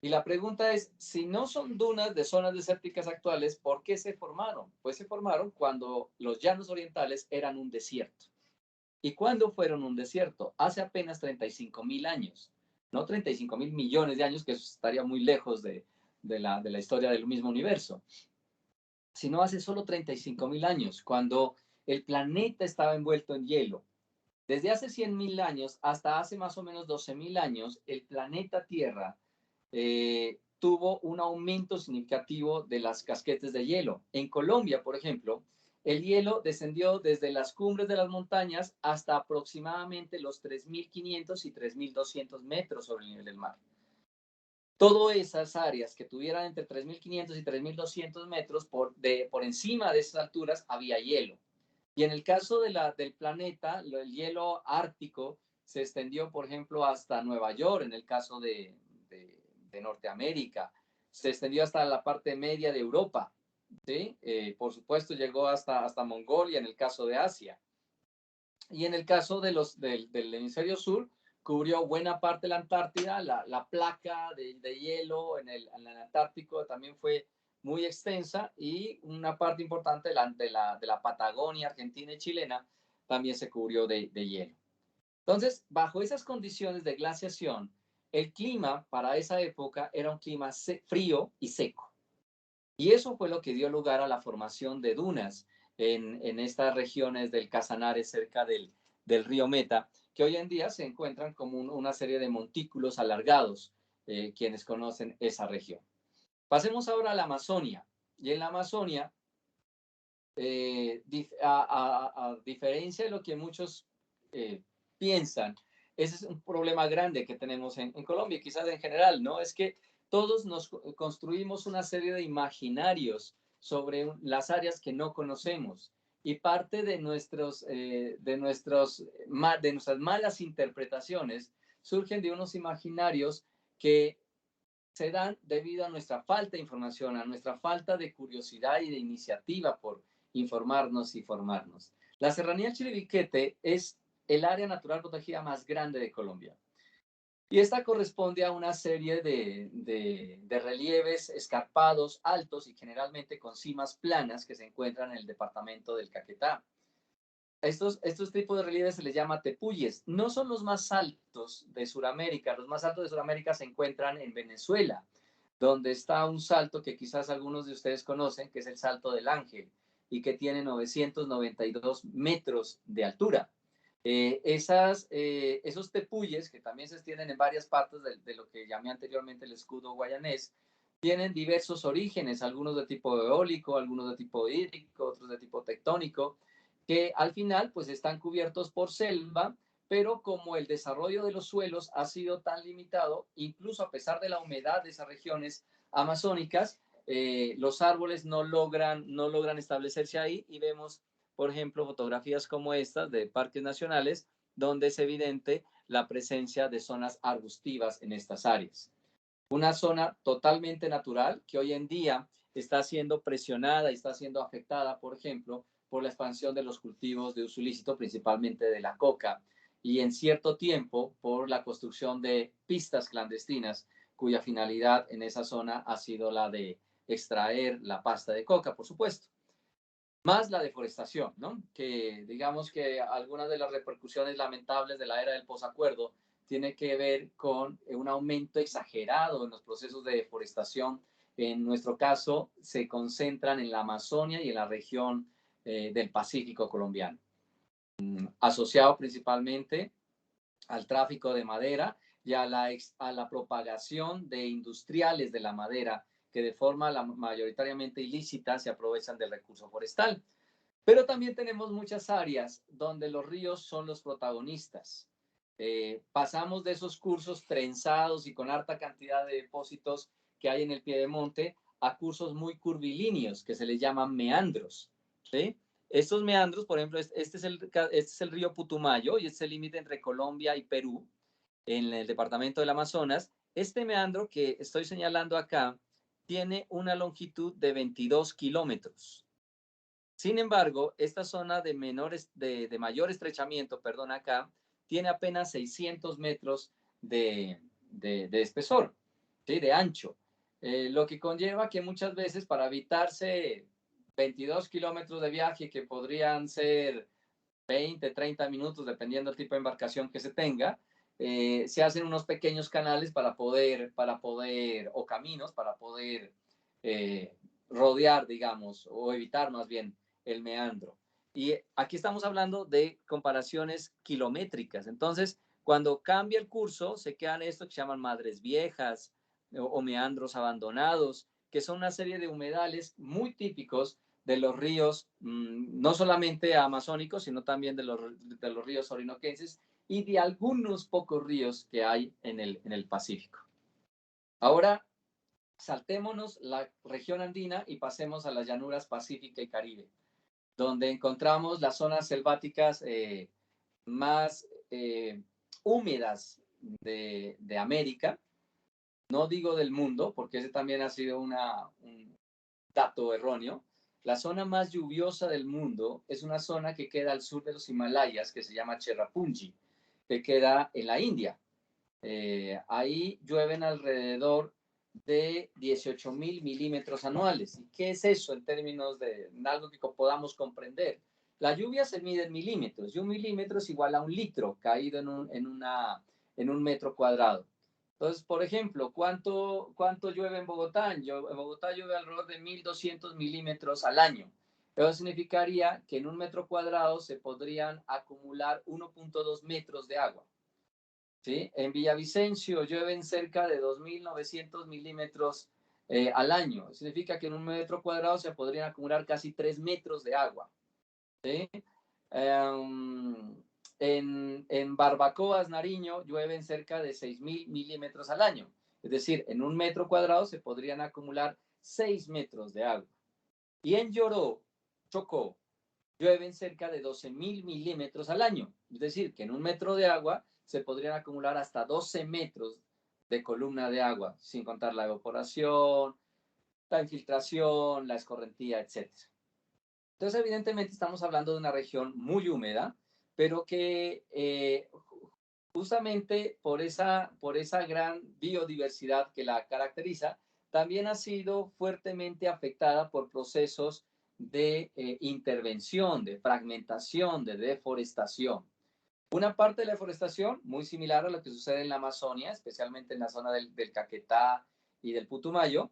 Y la pregunta es, si no son dunas de zonas desérticas actuales, ¿por qué se formaron? Pues se formaron cuando los llanos orientales eran un desierto. ¿Y cuándo fueron un desierto? Hace apenas 35.000 años. No 35.000 millones de años, que eso estaría muy lejos de la historia del mismo universo, sino hace solo 35.000 años, cuando el planeta estaba envuelto en hielo. Desde hace 100.000 años hasta hace más o menos 12.000 años, el planeta Tierra tuvo un aumento significativo de las casquetes de hielo. En Colombia, por ejemplo, el hielo descendió desde las cumbres de las montañas hasta aproximadamente los 3.500 y 3.200 metros sobre el nivel del mar. Todas esas áreas que tuvieran entre 3.500 y 3.200 metros por encima de esas alturas había hielo. Y en el caso del planeta, el hielo ártico se extendió, por ejemplo, hasta Nueva York, en el caso de Norteamérica. Se extendió hasta la parte media de Europa, ¿sí? Por supuesto, llegó hasta Mongolia, en el caso de Asia. Y en el caso del hemisferio sur, cubrió buena parte de la Antártida, la placa de hielo en el Antártico también fue muy extensa, y una parte importante de la Patagonia argentina y chilena también se cubrió de hielo. Entonces, bajo esas condiciones de glaciación, el clima para esa época era un clima frío y seco. Y eso fue lo que dio lugar a la formación de dunas en estas regiones del Casanare cerca del río Meta, que hoy en día se encuentran como una serie de montículos alargados, quienes conocen esa región. Pasemos ahora a la Amazonia. Y en la Amazonia, a diferencia de lo que muchos piensan, ese es un problema grande que tenemos en Colombia, quizás en general, ¿no? Es que todos nos construimos una serie de imaginarios sobre las áreas que no conocemos, y parte de nuestras malas interpretaciones surgen de unos imaginarios que se dan debido a nuestra falta de información, a nuestra falta de curiosidad y de iniciativa por informarnos y formarnos. La Serranía Chiribiquete es el área natural protegida más grande de Colombia. Y esta corresponde a una serie de relieves escarpados, altos y generalmente con cimas planas que se encuentran en el departamento del Caquetá. Estos tipos de relieves se les llama tepuyes. No son los más altos de Sudamérica. Los más altos de Sudamérica se encuentran en Venezuela, donde está un salto que quizás algunos de ustedes conocen, que es el Salto del Ángel, y que tiene 992 metros de altura. Esos tepuyes, que también se extienden en varias partes de lo que llamé anteriormente el escudo guayanés, tienen diversos orígenes, algunos de tipo eólico, algunos de tipo hídrico, otros de tipo tectónico, que al final pues están cubiertos por selva, pero como el desarrollo de los suelos ha sido tan limitado, incluso a pesar de la humedad de esas regiones amazónicas, los árboles no logran establecerse ahí, y vemos, por ejemplo, fotografías como estas de parques nacionales, donde es evidente la presencia de zonas arbustivas en estas áreas. Una zona totalmente natural que hoy en día está siendo presionada y está siendo afectada, por ejemplo, por la expansión de los cultivos de uso ilícito, principalmente de la coca, y en cierto tiempo por la construcción de pistas clandestinas, cuya finalidad en esa zona ha sido la de extraer la pasta de coca, por supuesto. Más la deforestación, ¿no? Que digamos que algunas de las repercusiones lamentables de la era del posacuerdo tiene que ver con un aumento exagerado en los procesos de deforestación. En nuestro caso, se concentran en la Amazonia y en la región del Pacífico colombiano, asociado principalmente al tráfico de madera y a la propagación de industriales de la madera, que de forma mayoritariamente ilícita se aprovechan del recurso forestal. Pero también tenemos muchas áreas donde los ríos son los protagonistas. Pasamos de esos cursos trenzados y con harta cantidad de depósitos que hay en el piedemonte a cursos muy curvilíneos que se les llaman meandros, ¿sí? Estos meandros, por ejemplo, este es el río Putumayo y este es el límite entre Colombia y Perú en el departamento del Amazonas. Este meandro que estoy señalando acá tiene una longitud de 22 kilómetros. Sin embargo, esta zona de mayor estrechamiento, perdón, acá, tiene apenas 600 metros de espesor, ¿sí? De ancho. Lo que conlleva que muchas veces para evitarse 22 kilómetros de viaje, que podrían ser 20, 30 minutos, dependiendo del tipo de embarcación que se tenga, se hacen unos pequeños canales o caminos para poder rodear, digamos, o evitar más bien el meandro. Y aquí estamos hablando de comparaciones kilométricas. Entonces, cuando cambia el curso, se quedan estos que se llaman madres viejas o meandros abandonados, que son una serie de humedales muy típicos de los ríos, no solamente amazónicos, sino también de los ríos orinoquenses y de algunos pocos ríos que hay en el Pacífico. Ahora, saltémonos la región andina y pasemos a las llanuras Pacífica y Caribe, donde encontramos las zonas selváticas más húmedas de América. No digo del mundo, porque ese también ha sido un dato erróneo. La zona más lluviosa del mundo es una zona que queda al sur de los Himalayas, que se llama Cherrapunji, que queda en la India. Ahí llueven alrededor de 18.000 milímetros anuales. ¿Y qué es eso en términos de algo que podamos comprender? La lluvia se mide en milímetros y un milímetro es igual a un litro caído en un metro cuadrado. Entonces, por ejemplo, ¿cuánto llueve en Bogotá? En Bogotá llueve alrededor de 1.200 milímetros al año. Eso significaría que en un metro cuadrado se podrían acumular 1.2 metros de agua. ¿Sí? En Villavicencio llueven cerca de 2.900 milímetros al año. Significa que en un metro cuadrado se podrían acumular casi 3 metros de agua. ¿Sí? En Barbacoas, Nariño, llueven cerca de 6.000 milímetros al año. Es decir, en un metro cuadrado se podrían acumular 6 metros de agua. Y en Lloró, Chocó, llueven cerca de 12.000 milímetros al año. Es decir, que en un metro de agua se podrían acumular hasta 12 metros de columna de agua, sin contar la evaporación, la infiltración, la escorrentía, etc. Entonces, evidentemente, estamos hablando de una región muy húmeda, pero que justamente por esa gran biodiversidad que la caracteriza, también ha sido fuertemente afectada por procesos de intervención, de fragmentación, de deforestación. Una parte de la deforestación, muy similar a lo que sucede en la Amazonia, especialmente en la zona del Caquetá y del Putumayo,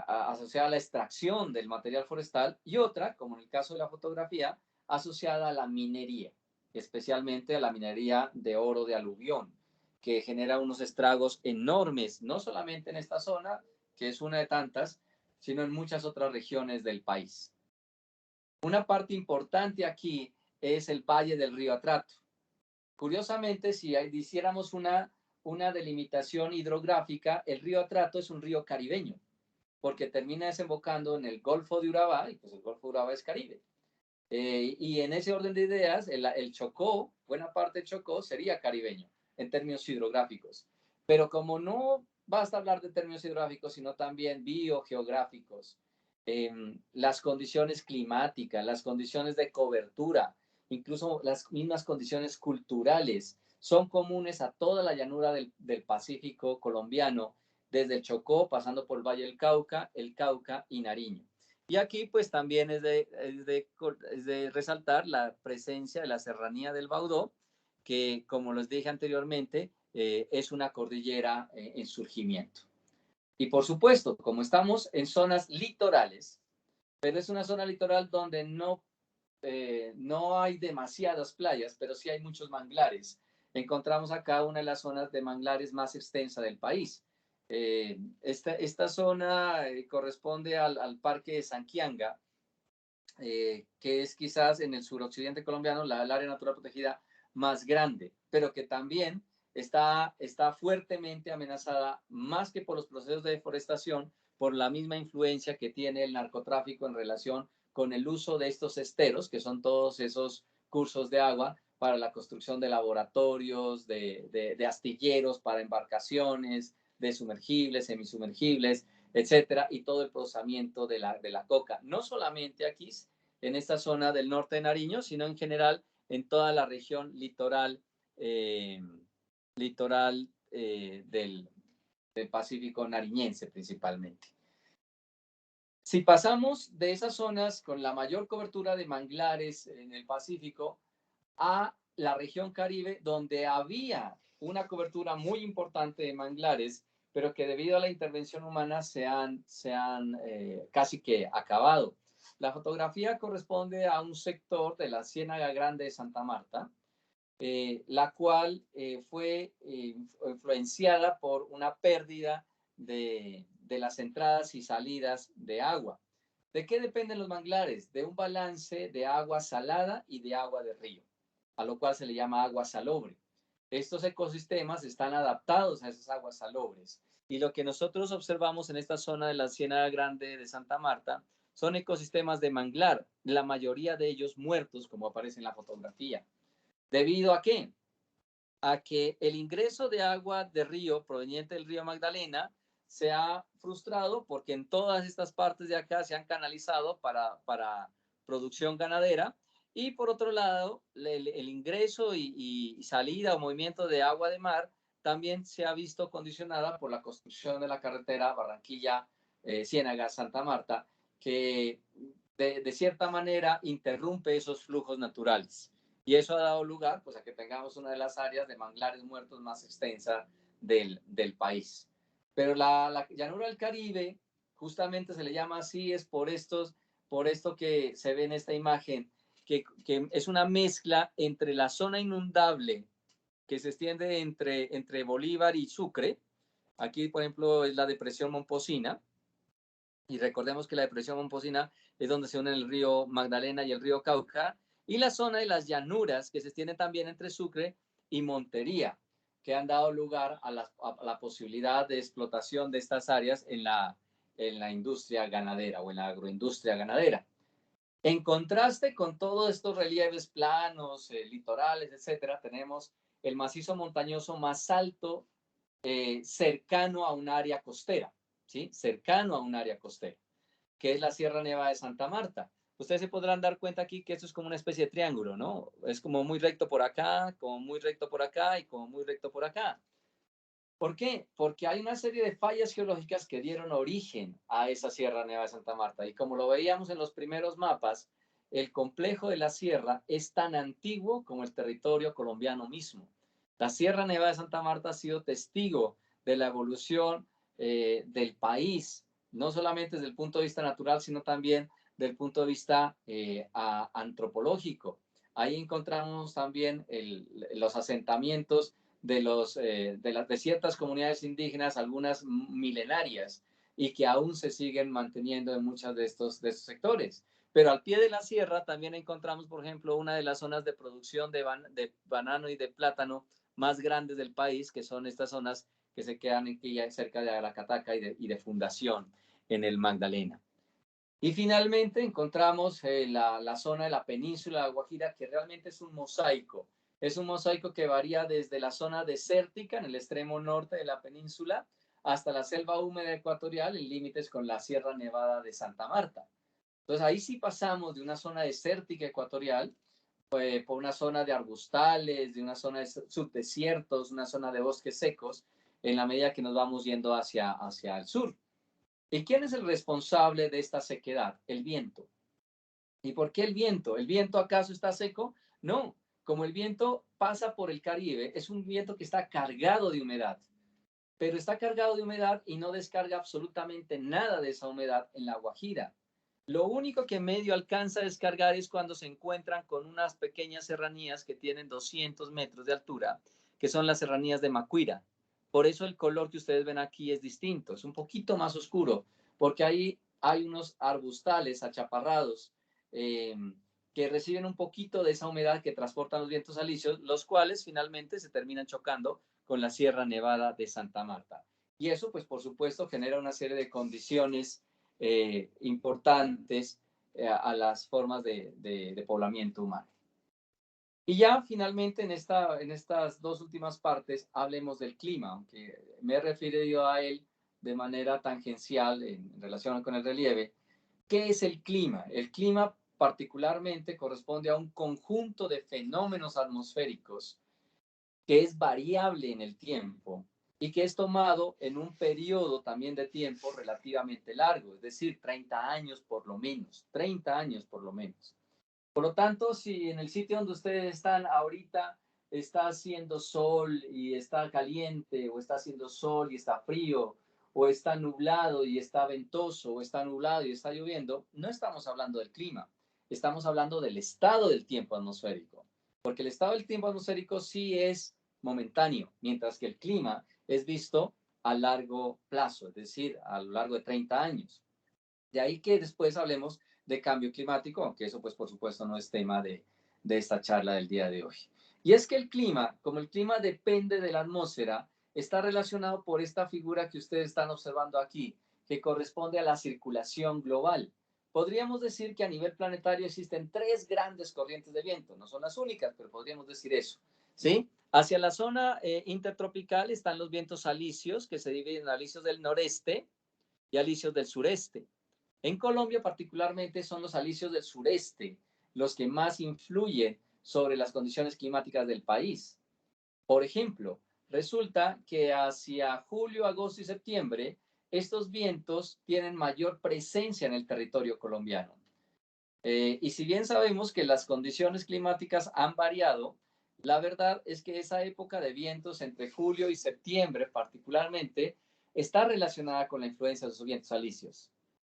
asociada a la extracción del material forestal, y otra, como en el caso de la fotografía, asociada a la minería, especialmente a la minería de oro de aluvión, que genera unos estragos enormes, no solamente en esta zona, que es una de tantas, sino en muchas otras regiones del país. Una parte importante aquí es el valle del río Atrato. Curiosamente, si hiciéramos una delimitación hidrográfica, el río Atrato es un río caribeño, porque termina desembocando en el Golfo de Urabá, y pues el Golfo de Urabá es Caribe. Y en ese orden de ideas, el Chocó, buena parte del Chocó sería caribeño en términos hidrográficos. Pero como no basta hablar de términos hidrográficos, sino también biogeográficos, las condiciones climáticas, las condiciones de cobertura, incluso las mismas condiciones culturales, son comunes a toda la llanura del Pacífico colombiano, desde el Chocó, pasando por el Valle del Cauca, el Cauca y Nariño. Y aquí pues también es de resaltar la presencia de la serranía del Baudó, que como les dije anteriormente, es una cordillera en surgimiento. Y por supuesto, como estamos en zonas litorales, pero es una zona litoral donde no hay demasiadas playas, pero sí hay muchos manglares. Encontramos acá una de las zonas de manglares más extensa del país. Esta zona corresponde al Parque de Sanquianga, que es quizás en el suroccidente colombiano el área natural protegida más grande, pero que también está fuertemente amenazada, más que por los procesos de deforestación, por la misma influencia que tiene el narcotráfico en relación con el uso de estos esteros, que son todos esos cursos de agua para la construcción de laboratorios, de astilleros para embarcaciones, de sumergibles, semisumergibles, etcétera, y todo el procesamiento de la coca. No solamente aquí, en esta zona del norte de Nariño, sino en general en toda la región litoral, del Pacífico nariñense principalmente. Si pasamos de esas zonas con la mayor cobertura de manglares en el Pacífico a la región Caribe, donde había una cobertura muy importante de manglares, pero que debido a la intervención humana se han casi que acabado. La fotografía corresponde a un sector de la Ciénaga Grande de Santa Marta, la cual fue influenciada por una pérdida de las entradas y salidas de agua. ¿De qué dependen los manglares? De un balance de agua salada y de agua de río, a lo cual se le llama agua salobre. Estos ecosistemas están adaptados a esas aguas salobres. Y lo que nosotros observamos en esta zona de la Ciénaga Grande de Santa Marta son ecosistemas de manglar, la mayoría de ellos muertos, como aparece en la fotografía. ¿Debido a qué? A que el ingreso de agua de río proveniente del río Magdalena se ha frustrado porque en todas estas partes de acá se han canalizado para producción ganadera, y por otro lado el ingreso y salida o movimiento de agua de mar también se ha visto condicionada por la construcción de la carretera Barranquilla, Ciénaga, Santa Marta, que de cierta manera interrumpe esos flujos naturales. Y eso ha dado lugar, pues, a que tengamos una de las áreas de manglares muertos más extensa del país. Pero la llanura del Caribe, justamente se le llama así, es por esto que se ve en esta imagen, que es una mezcla entre la zona inundable que se extiende entre Bolívar y Sucre. Aquí, por ejemplo, es la depresión Momposina. Y recordemos que la depresión Momposina es donde se unen el río Magdalena y el río Cauca, y la zona de las llanuras que se extienden también entre Sucre y Montería, que han dado lugar a la posibilidad de explotación de estas áreas en la industria ganadera o en la agroindustria ganadera. En contraste con todos estos relieves planos, litorales, etcétera, tenemos el macizo montañoso más alto cercano a un área costera, ¿sí? Cercano a un área costera, que es la Sierra Nevada de Santa Marta. Ustedes se podrán dar cuenta aquí que esto es como una especie de triángulo, ¿no? Es como muy recto por acá, como muy recto por acá y como muy recto por acá. ¿Por qué? Porque hay una serie de fallas geológicas que dieron origen a esa Sierra Nevada de Santa Marta. Y como lo veíamos en los primeros mapas, el complejo de la sierra es tan antiguo como el territorio colombiano mismo. La Sierra Nevada de Santa Marta ha sido testigo de la evolución del país, no solamente desde el punto de vista natural, sino también desde el punto de vista antropológico. Ahí encontramos también los asentamientos de ciertas comunidades indígenas, algunas milenarias, y que aún se siguen manteniendo en muchos de estos sectores. Pero al pie de la sierra también encontramos, por ejemplo, una de las zonas de producción de banano y de plátano más grandes del país, que son estas zonas que se quedan aquí cerca de Aracataca y de Fundación, en el Magdalena. Y finalmente encontramos la zona de la península de Guajira, que realmente es un mosaico. Es un mosaico que varía desde la zona desértica en el extremo norte de la península hasta la selva húmeda ecuatorial en límites con la Sierra Nevada de Santa Marta. Entonces ahí sí pasamos de una zona desértica ecuatorial por una zona de arbustales, de una zona de subdesiertos, una zona de bosques secos, en la medida que nos vamos yendo hacia el sur. ¿Y quién es el responsable de esta sequedad? El viento. ¿Y por qué el viento? ¿El viento acaso está seco? No, como el viento pasa por el Caribe, es un viento que está cargado de humedad, pero está cargado de humedad y no descarga absolutamente nada de esa humedad en la Guajira. Lo único que medio alcanza a descargar es cuando se encuentran con unas pequeñas serranías que tienen 200 metros de altura, que son las serranías de Macuira. Por eso el color que ustedes ven aquí es distinto, es un poquito más oscuro, porque ahí hay unos arbustales achaparrados que reciben un poquito de esa humedad que transportan los vientos alisios, los cuales finalmente se terminan chocando con la Sierra Nevada de Santa Marta. Y eso, pues, por supuesto, genera una serie de condiciones importantes a las formas de poblamiento humano. Y ya finalmente en estas dos últimas partes hablemos del clima, aunque me he referido a él de manera tangencial en relación con el relieve. ¿Qué es el clima? El clima particularmente corresponde a un conjunto de fenómenos atmosféricos que es variable en el tiempo y que es tomado en un periodo también de tiempo relativamente largo, es decir, 30 años por lo menos, 30 años por lo menos. Por lo tanto, si en el sitio donde ustedes están ahorita está haciendo sol y está caliente, o está haciendo sol y está frío, o está nublado y está ventoso, o está nublado y está lloviendo, no estamos hablando del clima, estamos hablando del estado del tiempo atmosférico, porque el estado del tiempo atmosférico sí es momentáneo, mientras que el clima es visto a largo plazo, es decir, a lo largo de 30 años. De ahí que después hablemos de cambio climático, aunque eso pues por supuesto no es tema de esta charla del día de hoy. Y es que el clima, como el clima depende de la atmósfera, está relacionado por esta figura que ustedes están observando aquí, que corresponde a la circulación global. Podríamos decir que a nivel planetario existen tres grandes corrientes de viento, no son las únicas, pero podríamos decir eso, ¿sí? Hacia la zona intertropical están los vientos alisios, que se dividen en alisios del noreste y alisios del sureste. En Colombia particularmente son los alisios del sureste los que más influyen sobre las condiciones climáticas del país. Por ejemplo, resulta que hacia julio, agosto y septiembre, estos vientos tienen mayor presencia en el territorio colombiano. Y si bien sabemos que las condiciones climáticas han variado, la verdad es que esa época de vientos entre julio y septiembre particularmente está relacionada con la influencia de esos vientos alisios.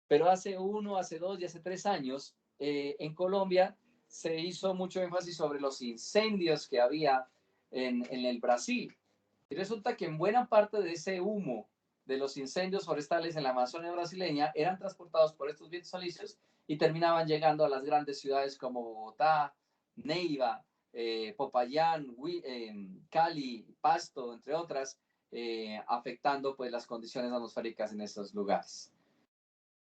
Pero hace 1, hace 2 y hace 3 años, en Colombia se hizo mucho énfasis sobre los incendios que había en el Brasil. Y resulta que en buena parte de ese humo de los incendios forestales en la Amazonia brasileña eran transportados por estos vientos alisios y terminaban llegando a las grandes ciudades como Bogotá, Neiva, Popayán, Cali, Pasto, entre otras, afectando pues las condiciones atmosféricas en esos lugares.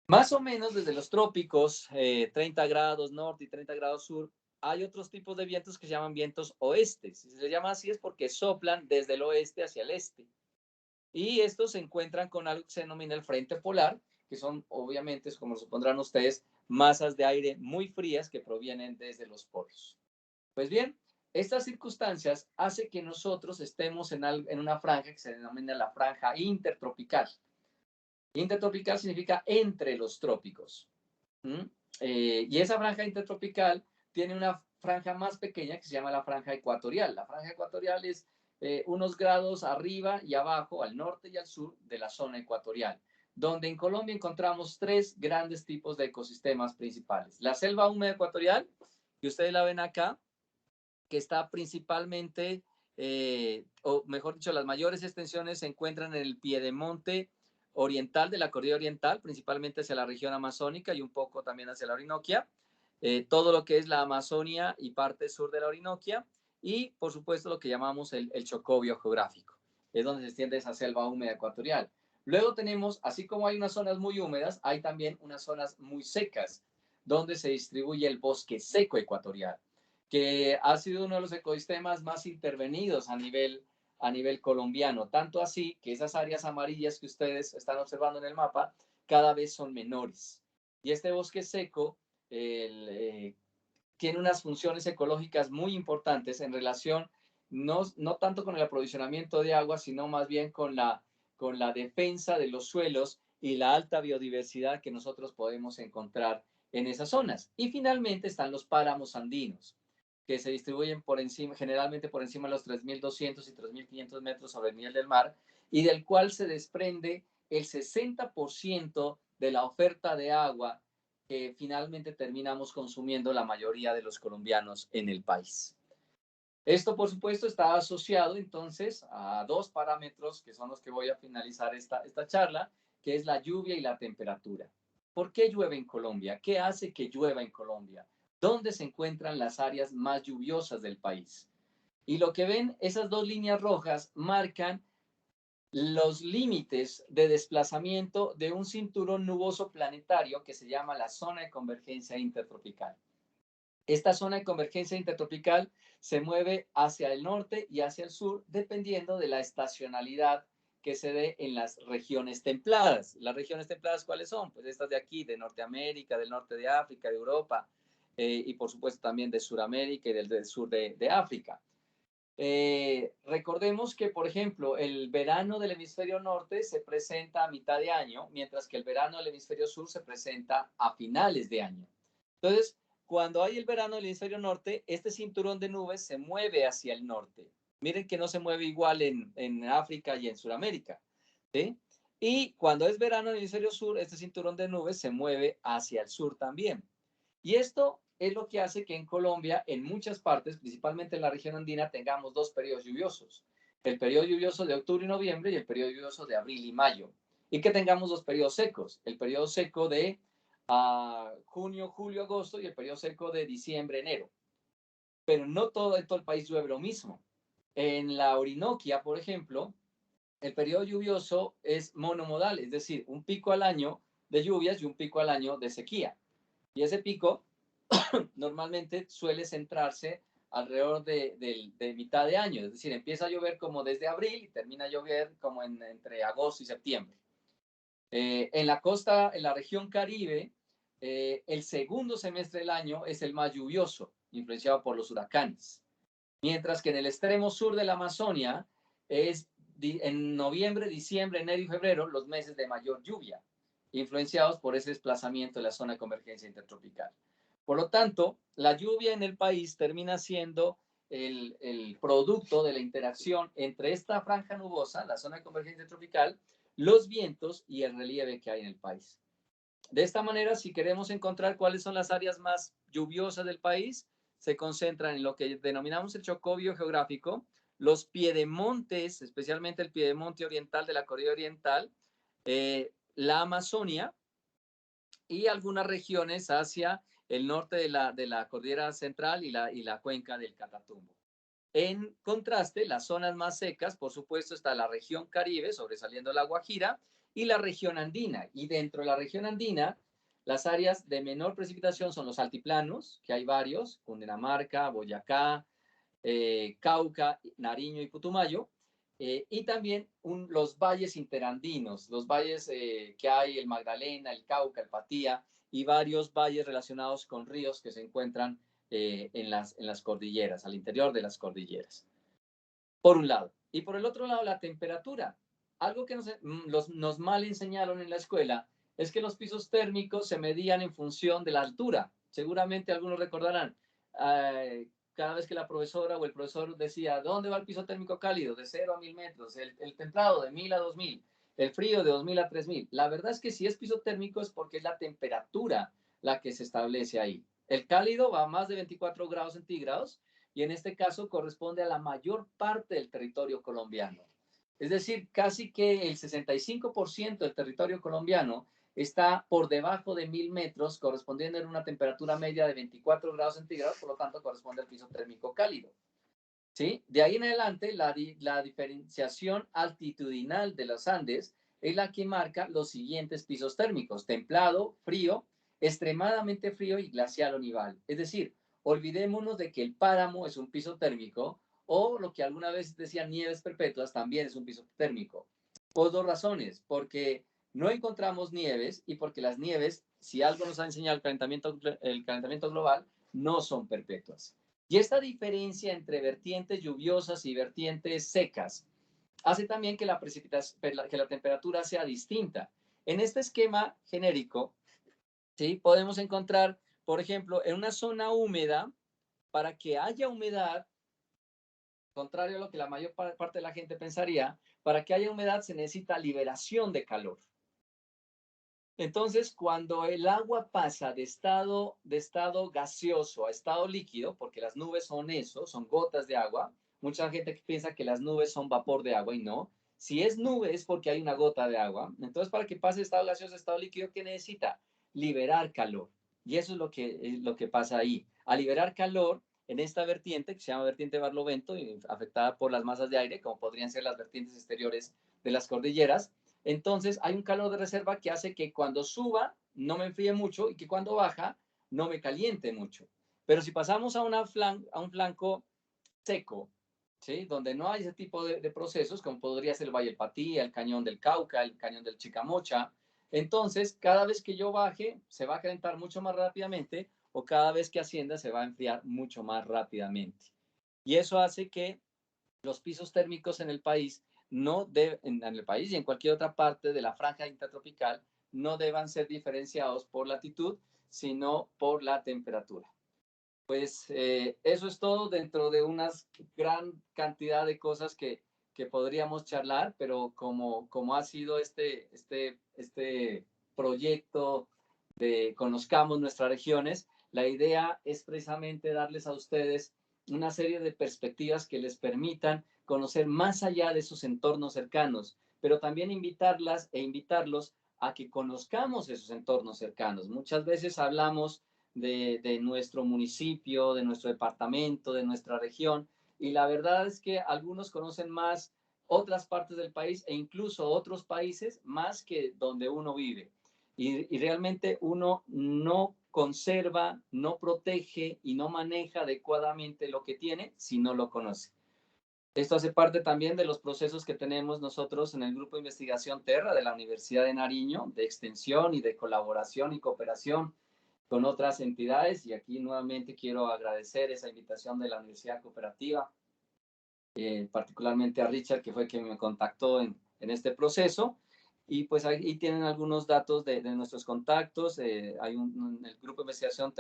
Más o menos desde los trópicos, 30 grados norte y 30 grados sur, hay otros tipos de vientos que se llaman vientos oestes. Si se les llama así es porque soplan desde el oeste hacia el este. Y estos se encuentran con algo que se denomina el frente polar, que son obviamente, como supondrán ustedes, masas de aire muy frías que provienen desde los polos. Pues bien, estas circunstancias hacen que nosotros estemos en una franja que se denomina la franja intertropical. Intertropical significa entre los trópicos. Y esa franja intertropical tiene una franja más pequeña que se llama la franja ecuatorial. La franja ecuatorial es unos grados arriba y abajo, al norte y al sur de la zona ecuatorial, donde en Colombia encontramos tres grandes tipos de ecosistemas principales. La selva húmeda ecuatorial, que ustedes la ven acá, que está principalmente, o mejor dicho, las mayores extensiones se encuentran en el piedemonte oriental de la cordillera oriental, principalmente hacia la región amazónica y un poco también hacia la Orinoquia, todo lo que es la Amazonia y parte sur de la Orinoquia, y por supuesto lo que llamamos el Chocó biogeográfico, es donde se extiende esa selva húmeda ecuatorial. Luego tenemos, así como hay unas zonas muy húmedas, hay también unas zonas muy secas, donde se distribuye el bosque seco ecuatorial, que ha sido uno de los ecosistemas más intervenidos a nivel colombiano, tanto así que esas áreas amarillas que ustedes están observando en el mapa cada vez son menores. Y este bosque seco tiene unas funciones ecológicas muy importantes en relación no tanto con el aprovisionamiento de agua, sino más bien con la defensa de los suelos y la alta biodiversidad que nosotros podemos encontrar en esas zonas. Y finalmente están los páramos andinos, que se distribuyen por encima, generalmente por encima de los 3.200 y 3.500 metros sobre el nivel del mar, y del cual se desprende el 60% de la oferta de agua que finalmente terminamos consumiendo la mayoría de los colombianos en el país. Esto, por supuesto, está asociado entonces a dos parámetros que son los que voy a finalizar esta charla, que es la lluvia y la temperatura. ¿Por qué llueve en Colombia? ¿Qué hace que llueva en Colombia? ¿Dónde se encuentran las áreas más lluviosas del país? Y lo que ven, esas dos líneas rojas marcan los límites de desplazamiento de un cinturón nuboso planetario que se llama la zona de convergencia intertropical. Esta zona de convergencia intertropical se mueve hacia el norte y hacia el sur dependiendo de la estacionalidad que se dé en las regiones templadas. ¿Las regiones templadas cuáles son? Pues estas de aquí, de Norteamérica, del norte de África, de Europa, y por supuesto también de Sudamérica y del sur de África. Recordemos que, por ejemplo, el verano del hemisferio norte se presenta a mitad de año, mientras que el verano del hemisferio sur se presenta a finales de año. Entonces, cuando hay el verano del hemisferio norte, este cinturón de nubes se mueve hacia el norte. Miren que no se mueve igual en África y en Sudamérica, ¿sí? Y cuando es verano en el hemisferio sur, este cinturón de nubes se mueve hacia el sur también. Y esto es lo que hace que en Colombia, en muchas partes, principalmente en la región andina, tengamos dos periodos lluviosos. El periodo lluvioso de octubre y noviembre y el periodo lluvioso de abril y mayo. Y que tengamos dos periodos secos. El periodo seco de junio, julio, agosto y el periodo seco de diciembre, enero. Pero no todo el país llueve lo mismo. En la Orinoquia, por ejemplo, el periodo lluvioso es monomodal, es decir, un pico al año de lluvias y un pico al año de sequía. Y ese pico normalmente suele centrarse alrededor de mitad de año, es decir, empieza a llover como desde abril y termina a llover como entre agosto y septiembre. En la costa, en la región Caribe, el segundo semestre del año es el más lluvioso, influenciado por los huracanes. Mientras que en el extremo sur de la Amazonia es en noviembre, diciembre, enero y febrero los meses de mayor lluvia, influenciados por ese desplazamiento de la zona de convergencia intertropical. Por lo tanto, la lluvia en el país termina siendo el producto de la interacción entre esta franja nubosa, la zona de convergencia tropical, los vientos y el relieve que hay en el país. De esta manera, si queremos encontrar cuáles son las áreas más lluviosas del país, se concentran en lo que denominamos el Chocó biogeográfico, los piedemontes, especialmente el piedemonte oriental de la Cordillera Oriental, la Amazonia y algunas regiones hacia el norte de la Cordillera Central y la cuenca del Catatumbo. En contraste, las zonas más secas, por supuesto, está la región Caribe, sobresaliendo la Guajira, y la región andina. Y dentro de la región andina, las áreas de menor precipitación son los altiplanos, que hay varios, Cundinamarca, Boyacá, Cauca, Nariño y Putumayo, y también los valles interandinos, los valles que hay, el Magdalena, el Cauca, el Patía, y varios valles relacionados con ríos que se encuentran en las cordilleras, al interior de las cordilleras. Por un lado. Y por el otro lado, la temperatura. Algo que nos mal enseñaron en la escuela es que los pisos térmicos se medían en función de la altura. Seguramente algunos recordarán, cada vez que la profesora o el profesor decía, ¿dónde va el piso térmico cálido? De 0 a 1000 metros, el templado de 1000 a 2000, el frío de 2000 a 3000. La verdad es que si es piso térmico es porque es la temperatura la que se establece ahí. El cálido va a más de 24 grados centígrados y en este caso corresponde a la mayor parte del territorio colombiano. Es decir, casi que el 65% del territorio colombiano está por debajo de 1000 metros, correspondiendo a una temperatura media de 24 grados centígrados, por lo tanto corresponde al piso térmico cálido. ¿Sí? De ahí en adelante, la diferenciación altitudinal de los Andes es la que marca los siguientes pisos térmicos: templado, frío, extremadamente frío y glacial o nival. Es decir, olvidémonos de que el páramo es un piso térmico, o lo que alguna vez decían nieves perpetuas también es un piso térmico. Por dos razones: porque no encontramos nieves y porque las nieves, si algo nos ha enseñado el calentamiento global, no son perpetuas. Y esta diferencia entre vertientes lluviosas y vertientes secas hace también que la temperatura sea distinta. En este esquema genérico, ¿sí?, podemos encontrar, por ejemplo, en una zona húmeda, para que haya humedad, contrario a lo que la mayor parte de la gente pensaría, para que haya humedad se necesita liberación de calor. Entonces, cuando el agua pasa de estado gaseoso a estado líquido, porque las nubes son eso, son gotas de agua, mucha gente piensa que las nubes son vapor de agua y no. Si es nube es porque hay una gota de agua. Entonces, para que pase de estado gaseoso a estado líquido, ¿qué necesita? liberar calor. Y eso es lo que pasa ahí. Al liberar calor, en esta vertiente, que se llama vertiente Barlovento, afectada por las masas de aire, como podrían ser las vertientes exteriores de las cordilleras, entonces hay un calor de reserva que hace que cuando suba no me enfríe mucho y que cuando baja no me caliente mucho. Pero si pasamos a un flanco seco, ¿sí? Donde no hay ese tipo de procesos, como podría ser el Valle del Patía, el Cañón del Cauca, el Cañón del Chicamocha, entonces cada vez que yo baje se va a calentar mucho más rápidamente o cada vez que ascienda se va a enfriar mucho más rápidamente. Y eso hace que los pisos térmicos en el país en el país y en cualquier otra parte de la franja intertropical no deban ser diferenciados por latitud, sino por la temperatura. Pues eso es todo dentro de una gran cantidad de cosas que podríamos charlar, pero como ha sido este proyecto de Conozcamos Nuestras Regiones, la idea es precisamente darles a ustedes una serie de perspectivas que les permitan conocer más allá de sus entornos cercanos, pero también invitarlas e invitarlos a que conozcamos esos entornos cercanos. Muchas veces hablamos de nuestro municipio, de nuestro departamento, de nuestra región, y la verdad es que algunos conocen más otras partes del país e incluso otros países más que donde uno vive. Y realmente uno no conserva, no protege y no maneja adecuadamente lo que tiene si no lo conoce. Esto hace parte también de los procesos que tenemos nosotros en el Grupo de Investigación Terra de la Universidad de Nariño, de extensión y de colaboración y cooperación con otras entidades. Y aquí nuevamente quiero agradecer esa invitación de la Universidad Cooperativa, particularmente a Richard, que fue quien me contactó en este proceso. Y pues ahí tienen algunos datos de nuestros contactos. En el grupo de investigación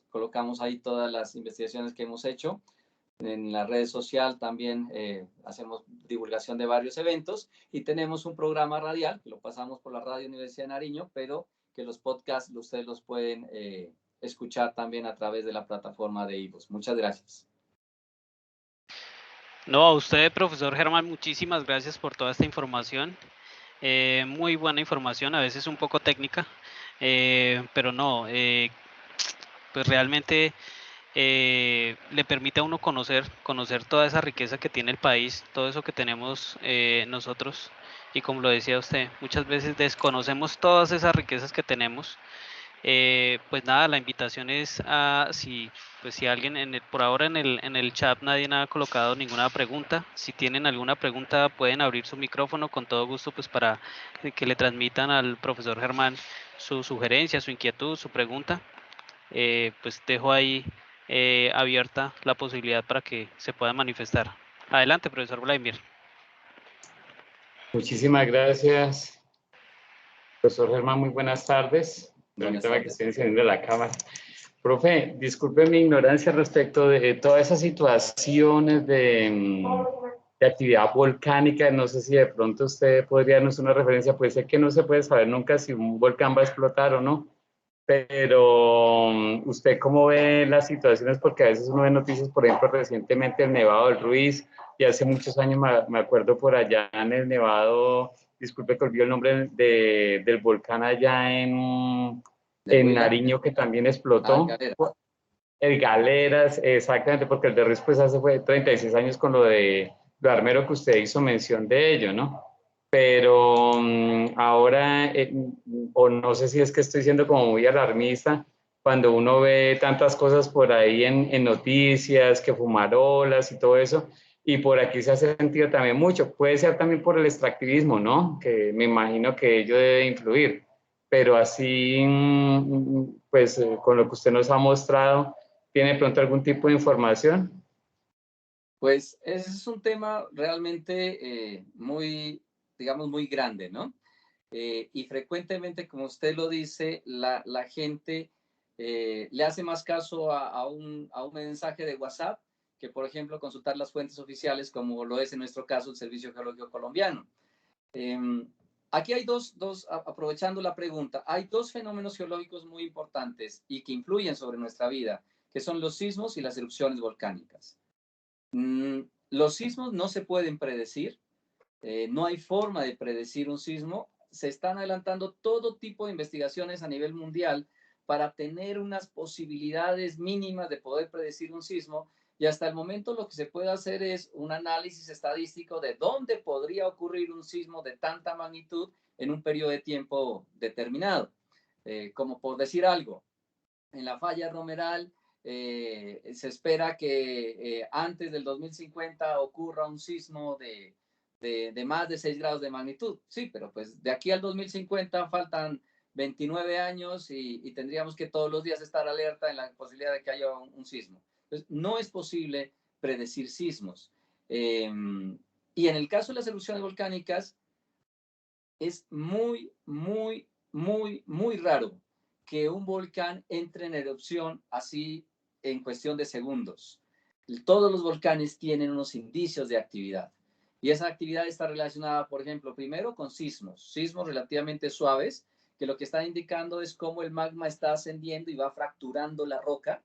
colocamos ahí todas las investigaciones que hemos hecho. En la red social también hacemos divulgación de varios eventos y tenemos un programa radial que lo pasamos por la Radio Universidad de Nariño, pero que los podcasts ustedes los pueden escuchar también a través de la plataforma de iVoox. Muchas gracias. No, a usted, profesor Germán, muchísimas gracias por toda esta información. Muy buena información, a veces un poco técnica, pero no, pues realmente le permite a uno conocer toda esa riqueza que tiene el país, todo eso que tenemos nosotros. Y como lo decía usted, muchas veces desconocemos todas esas riquezas que tenemos. Pues nada, la invitación es a si alguien por ahora en el chat nadie ha colocado ninguna pregunta. Si tienen alguna pregunta pueden abrir su micrófono con todo gusto, pues para que le transmitan al profesor Germán su sugerencia, su inquietud, su pregunta. Pues dejo ahí abierta la posibilidad para que se puedan manifestar. Adelante, profesor Vladimir. Muchísimas gracias, profesor Germán. Muy buenas tardes. Permítame que estoy encendiendo la cámara. Profe, disculpe mi ignorancia respecto de todas esas situaciones de actividad volcánica. No sé si de pronto usted podría darnos una referencia. Pues sé que no se puede saber nunca si un volcán va a explotar o no, pero ¿usted cómo ve las situaciones? Porque a veces uno ve noticias, por ejemplo, recientemente el Nevado del Ruiz, y hace muchos años me acuerdo por allá en el Nevado, disculpe que olvidé el nombre del volcán allá en Nariño, que también explotó. El Galeras, exactamente, porque el de Ruiz pues hace fue 36 años con lo de Armero, que usted hizo mención de ello, ¿no? Pero ahora, o no sé si es que estoy siendo como muy alarmista, cuando uno ve tantas cosas por ahí en noticias, que fumarolas y todo eso, y por aquí se ha sentido también mucho. Puede ser también por el extractivismo, ¿no? Que me imagino que ello debe influir, pero así, pues con lo que usted nos ha mostrado, ¿tiene pronto algún tipo de información? Pues ese es un tema realmente muy, digamos, muy grande, ¿no? Y frecuentemente, como usted lo dice, la gente le hace más caso a un mensaje de WhatsApp que, por ejemplo, consultar las fuentes oficiales, como lo es en nuestro caso el Servicio Geológico Colombiano. Aquí hay aprovechando la pregunta, hay dos fenómenos geológicos muy importantes y que influyen sobre nuestra vida, que son los sismos y las erupciones volcánicas. Los sismos no se pueden predecir, no hay forma de predecir un sismo, se están adelantando todo tipo de investigaciones a nivel mundial para tener unas posibilidades mínimas de poder predecir un sismo, y hasta el momento lo que se puede hacer es un análisis estadístico de dónde podría ocurrir un sismo de tanta magnitud en un periodo de tiempo determinado. Como por decir algo, en la falla Romeral se espera que antes del 2050 ocurra un sismo de más de 6 grados de magnitud. Sí, pero pues de aquí al 2050 faltan 29 años y tendríamos que todos los días estar alerta en la posibilidad de que haya un sismo. Entonces, no es posible predecir sismos. Y en el caso de las erupciones volcánicas, es muy, muy, muy, muy raro que un volcán entre en erupción así en cuestión de segundos. Todos los volcanes tienen unos indicios de actividad. Y esa actividad está relacionada, por ejemplo, primero con sismos relativamente suaves, que lo que están indicando es cómo el magma está ascendiendo y va fracturando la roca.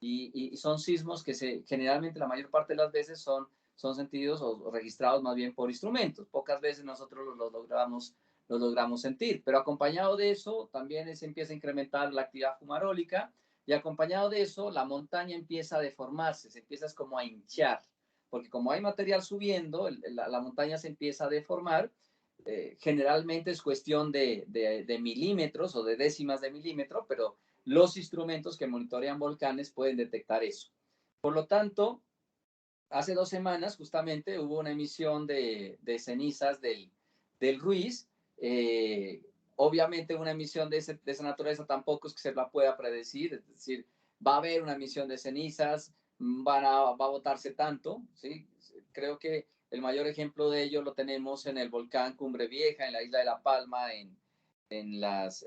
Y son sismos que generalmente la mayor parte de las veces son sentidos o registrados más bien por instrumentos. Pocas veces nosotros los logramos sentir, pero acompañado de eso también se empieza a incrementar la actividad fumarólica, y acompañado de eso la montaña empieza a deformarse, se empieza como a hinchar, porque como hay material subiendo, la montaña se empieza a deformar. Generalmente es cuestión de milímetros o de décimas de milímetro, pero los instrumentos que monitorean volcanes pueden detectar eso. Por lo tanto, hace 2 semanas justamente hubo una emisión de cenizas del Ruiz. Obviamente una emisión de esa naturaleza tampoco es que se la pueda predecir, es decir, va a haber una emisión de cenizas, va a botarse tanto, ¿sí? Creo que el mayor ejemplo de ello lo tenemos en el volcán Cumbre Vieja, en la isla de La Palma, en las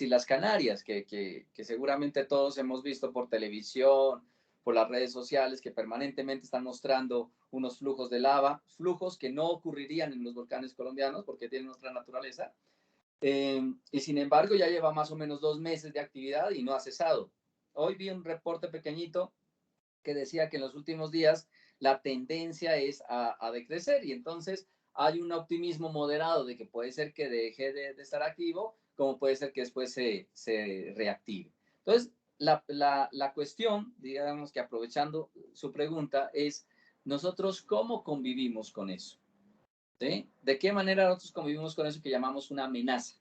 Islas Canarias, que seguramente todos hemos visto por televisión, por las redes sociales, que permanentemente están mostrando unos flujos de lava, flujos que no ocurrirían en los volcanes colombianos porque tienen otra naturaleza. Y sin embargo ya lleva más o menos 2 meses de actividad y no ha cesado. Hoy vi un reporte pequeñito que decía que en los últimos días la tendencia es a decrecer, y entonces hay un optimismo moderado de que puede ser que deje de estar activo, como puede ser que después se reactive. Entonces, la cuestión, digamos que aprovechando su pregunta, es nosotros cómo convivimos con eso. ¿Sí? ¿De qué manera nosotros convivimos con eso que llamamos una amenaza?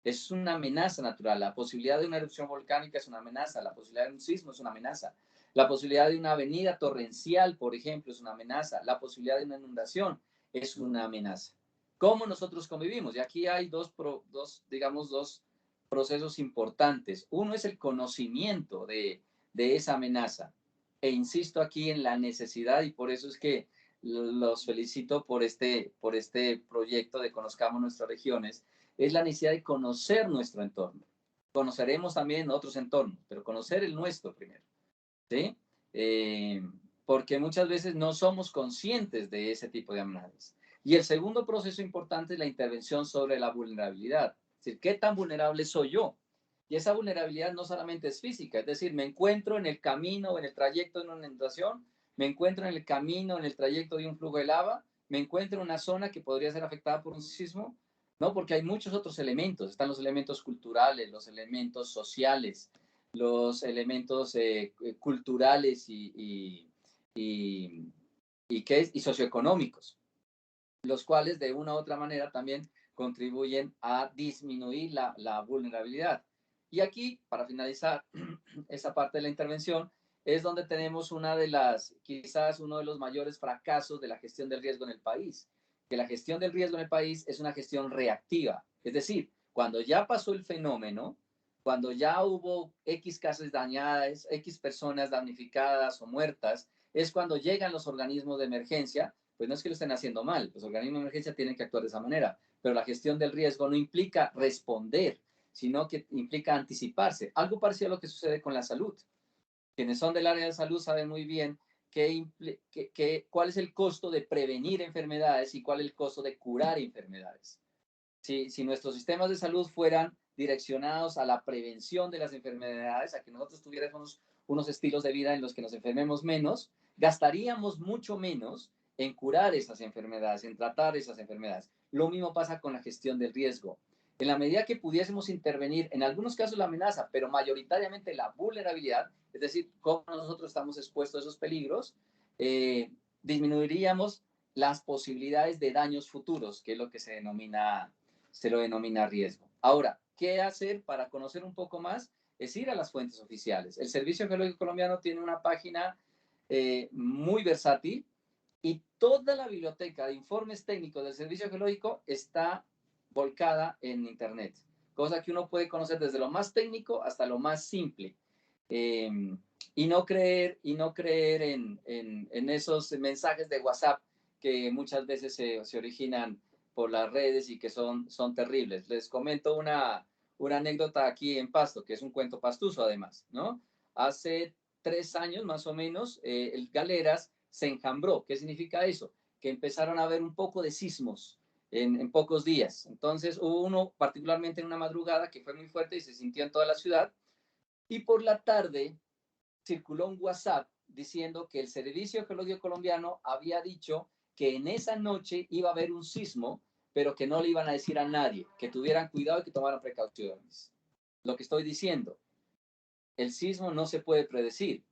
Es una amenaza natural. La posibilidad de una erupción volcánica es una amenaza. La posibilidad de un sismo es una amenaza. La posibilidad de una avenida torrencial, por ejemplo, es una amenaza. La posibilidad de una inundación es una amenaza. ¿Cómo nosotros convivimos? Y aquí hay dos procesos importantes. Uno es el conocimiento de esa amenaza. E insisto aquí en la necesidad, y por eso es que los felicito por este proyecto de Conozcamos Nuestras Regiones, es la necesidad de conocer nuestro entorno. Conoceremos también otros entornos, pero conocer el nuestro primero, ¿sí? Porque muchas veces no somos conscientes de ese tipo de amenazas. Y el segundo proceso importante es la intervención sobre la vulnerabilidad. Es decir, ¿qué tan vulnerable soy yo? Y esa vulnerabilidad no solamente es física, es decir, me encuentro en el camino o en el trayecto de una inundación, me encuentro en el camino, en el trayecto de un flujo de lava, me encuentro en una zona que podría ser afectada por un sismo, ¿no? Porque hay muchos otros elementos. Están los elementos culturales, los elementos sociales, los elementos culturales y socioeconómicos, los cuales de una u otra manera también contribuyen a disminuir la vulnerabilidad. Y aquí, para finalizar esa parte de la intervención, es donde tenemos quizás uno de los mayores fracasos de la gestión del riesgo en el país, que la gestión del riesgo en el país es una gestión reactiva. Es decir, cuando ya pasó el fenómeno, cuando ya hubo X casas dañadas, X personas damnificadas o muertas, es cuando llegan los organismos de emergencia. Pues no es que lo estén haciendo mal, los organismos de emergencia tienen que actuar de esa manera, pero la gestión del riesgo no implica responder, sino que implica anticiparse. Algo parecido a lo que sucede con la salud. Quienes son del área de salud saben muy bien cuál es el costo de prevenir enfermedades y cuál es el costo de curar enfermedades. Si nuestros sistemas de salud fueran direccionados a la prevención de las enfermedades, a que nosotros tuviéramos unos estilos de vida en los que nos enfermemos menos, gastaríamos mucho menos en curar esas enfermedades, en tratar esas enfermedades. Lo mismo pasa con la gestión del riesgo. En la medida que pudiésemos intervenir, en algunos casos la amenaza, pero mayoritariamente la vulnerabilidad, es decir, cómo nosotros estamos expuestos a esos peligros, disminuiríamos las posibilidades de daños futuros, que es lo que se lo denomina riesgo. Ahora, ¿qué hacer para conocer un poco más? Es ir a las fuentes oficiales. El Servicio Geológico Colombiano tiene una página muy versátil y toda la biblioteca de informes técnicos del Servicio Geológico está volcada en Internet, cosa que uno puede conocer desde lo más técnico hasta lo más simple. Y no creer en esos mensajes de WhatsApp que muchas veces se originan por las redes y que son terribles. Les comento una anécdota aquí en Pasto, que es un cuento pastuso además, ¿no? Hace 3 años más o menos, el Galeras se enjambró. ¿Qué significa eso? Que empezaron a haber un poco de sismos en pocos días. Entonces hubo uno particularmente en una madrugada que fue muy fuerte y se sintió en toda la ciudad. Y por la tarde circuló un WhatsApp diciendo que el Servicio Geológico Colombiano había dicho que en esa noche iba a haber un sismo, pero que no le iban a decir a nadie, que tuvieran cuidado y que tomaran precauciones. Lo que estoy diciendo, el sismo no se puede predecir.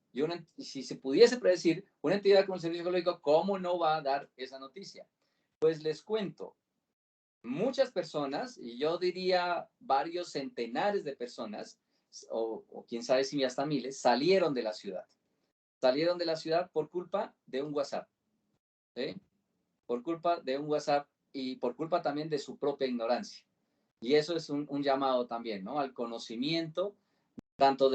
Si se pudiese predecir, una entidad como el Servicio Geológico, ¿cómo no va a dar esa noticia? Pues les cuento, muchas personas, y yo diría varios centenares de personas, o quién sabe si hasta miles, salieron de la ciudad. Salieron de la ciudad por culpa de un WhatsApp. ¿Sí? Por culpa de un WhatsApp y por culpa también de su propia ignorancia. Y eso es un llamado también, ¿no? Al conocimiento, tanto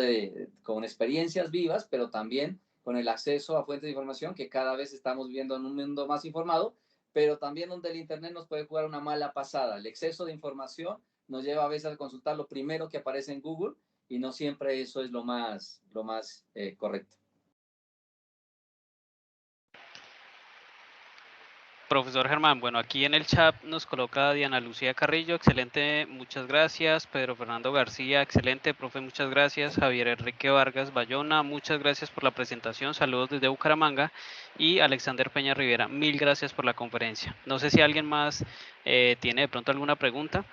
con experiencias vivas, pero también con el acceso a fuentes de información que cada vez estamos viviendo en un mundo más informado, pero también donde el Internet nos puede jugar una mala pasada. El exceso de información nos lleva a veces a consultar lo primero que aparece en Google y no siempre eso es lo más correcto. Profesor Germán, bueno, aquí en el chat nos coloca Diana Lucía Carrillo, excelente, muchas gracias. Pedro Fernando García, excelente, profe, muchas gracias. Javier Enrique Vargas Bayona, muchas gracias por la presentación, saludos desde Bucaramanga. Y Alexander Peña Rivera, 1000 gracias por la conferencia. No sé si alguien más tiene de pronto alguna pregunta.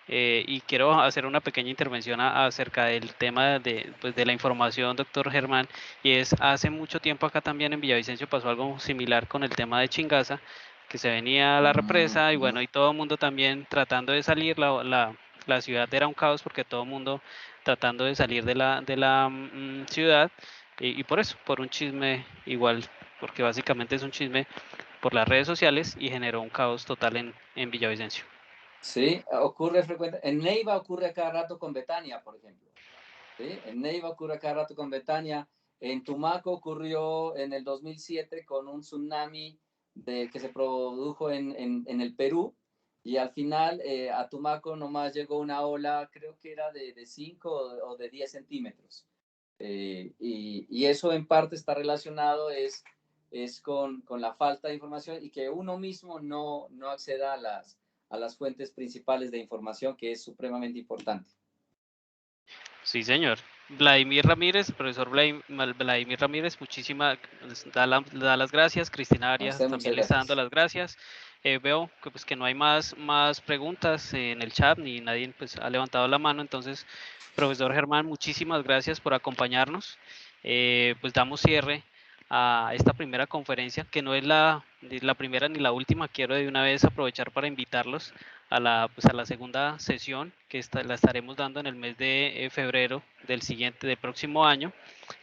Y quiero hacer una pequeña intervención acerca del tema de la información, doctor Germán, y es, hace mucho tiempo acá también en Villavicencio pasó algo similar con el tema de Chingaza, que se venía a la represa y bueno, y todo el mundo también tratando de salir, la ciudad era un caos porque todo el mundo tratando de salir de la ciudad y por eso, por un chisme igual, porque básicamente es un chisme por las redes sociales y generó un caos total en Villavicencio. Sí, ocurre frecuentemente. En Neiva ocurre a cada rato con Betania, por ejemplo. ¿Sí? En Neiva ocurre a cada rato con Betania. En Tumaco ocurrió en el 2007 con un tsunami que se produjo en el Perú. Y al final a Tumaco nomás llegó una ola, creo que era de 5 o de 10 centímetros. Y eso en parte está relacionado es con la falta de información y que uno mismo no acceda a las fuentes principales de información, que es supremamente importante. Sí, señor. Vladimir Ramírez, profesor Vladimir Ramírez, muchísimas, da las gracias. Cristina Arias también le está dando las gracias. Veo que, pues, que no hay más preguntas en el chat, ni nadie pues, ha levantado la mano. Entonces, profesor Germán, muchísimas gracias por acompañarnos. Pues damos cierre a esta primera conferencia, que no es ni la primera ni la última. Quiero de una vez aprovechar para invitarlos a la segunda sesión que la estaremos dando en el mes de febrero del próximo año.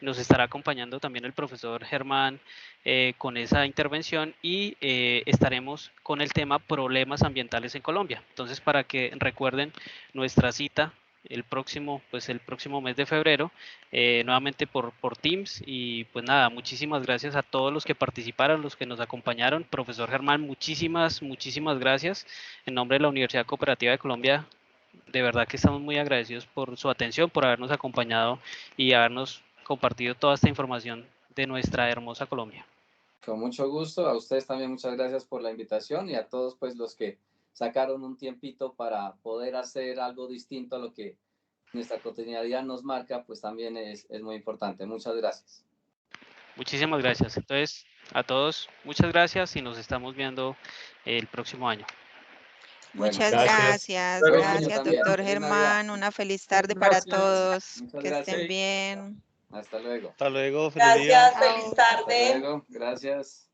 Nos estará acompañando también el profesor Germán con esa intervención y estaremos con el tema problemas ambientales en Colombia. Entonces, para que recuerden nuestra cita el próximo mes de febrero, nuevamente por Teams. Y pues nada, muchísimas gracias a todos los que participaron, los que nos acompañaron. Profesor Germán, muchísimas gracias. En nombre de la Universidad Cooperativa de Colombia, de verdad que estamos muy agradecidos por su atención, por habernos acompañado y habernos compartido toda esta información de nuestra hermosa Colombia. Con mucho gusto, a ustedes también muchas gracias por la invitación y a todos pues los que sacaron un tiempito para poder hacer algo distinto a lo que nuestra cotidianidad nos marca, pues también es muy importante. Muchas gracias. Muchísimas gracias. Entonces, a todos, muchas gracias y nos estamos viendo el próximo año. Bueno, Muchas gracias. gracias, Feliz año gracias, también. doctor Feliz Navidad. Germán. Una feliz tarde para Gracias. todos. Muchas Que gracias. estén bien. Hasta luego. Hasta luego, feliz día. Gracias, feliz Hasta tarde. luego. Gracias.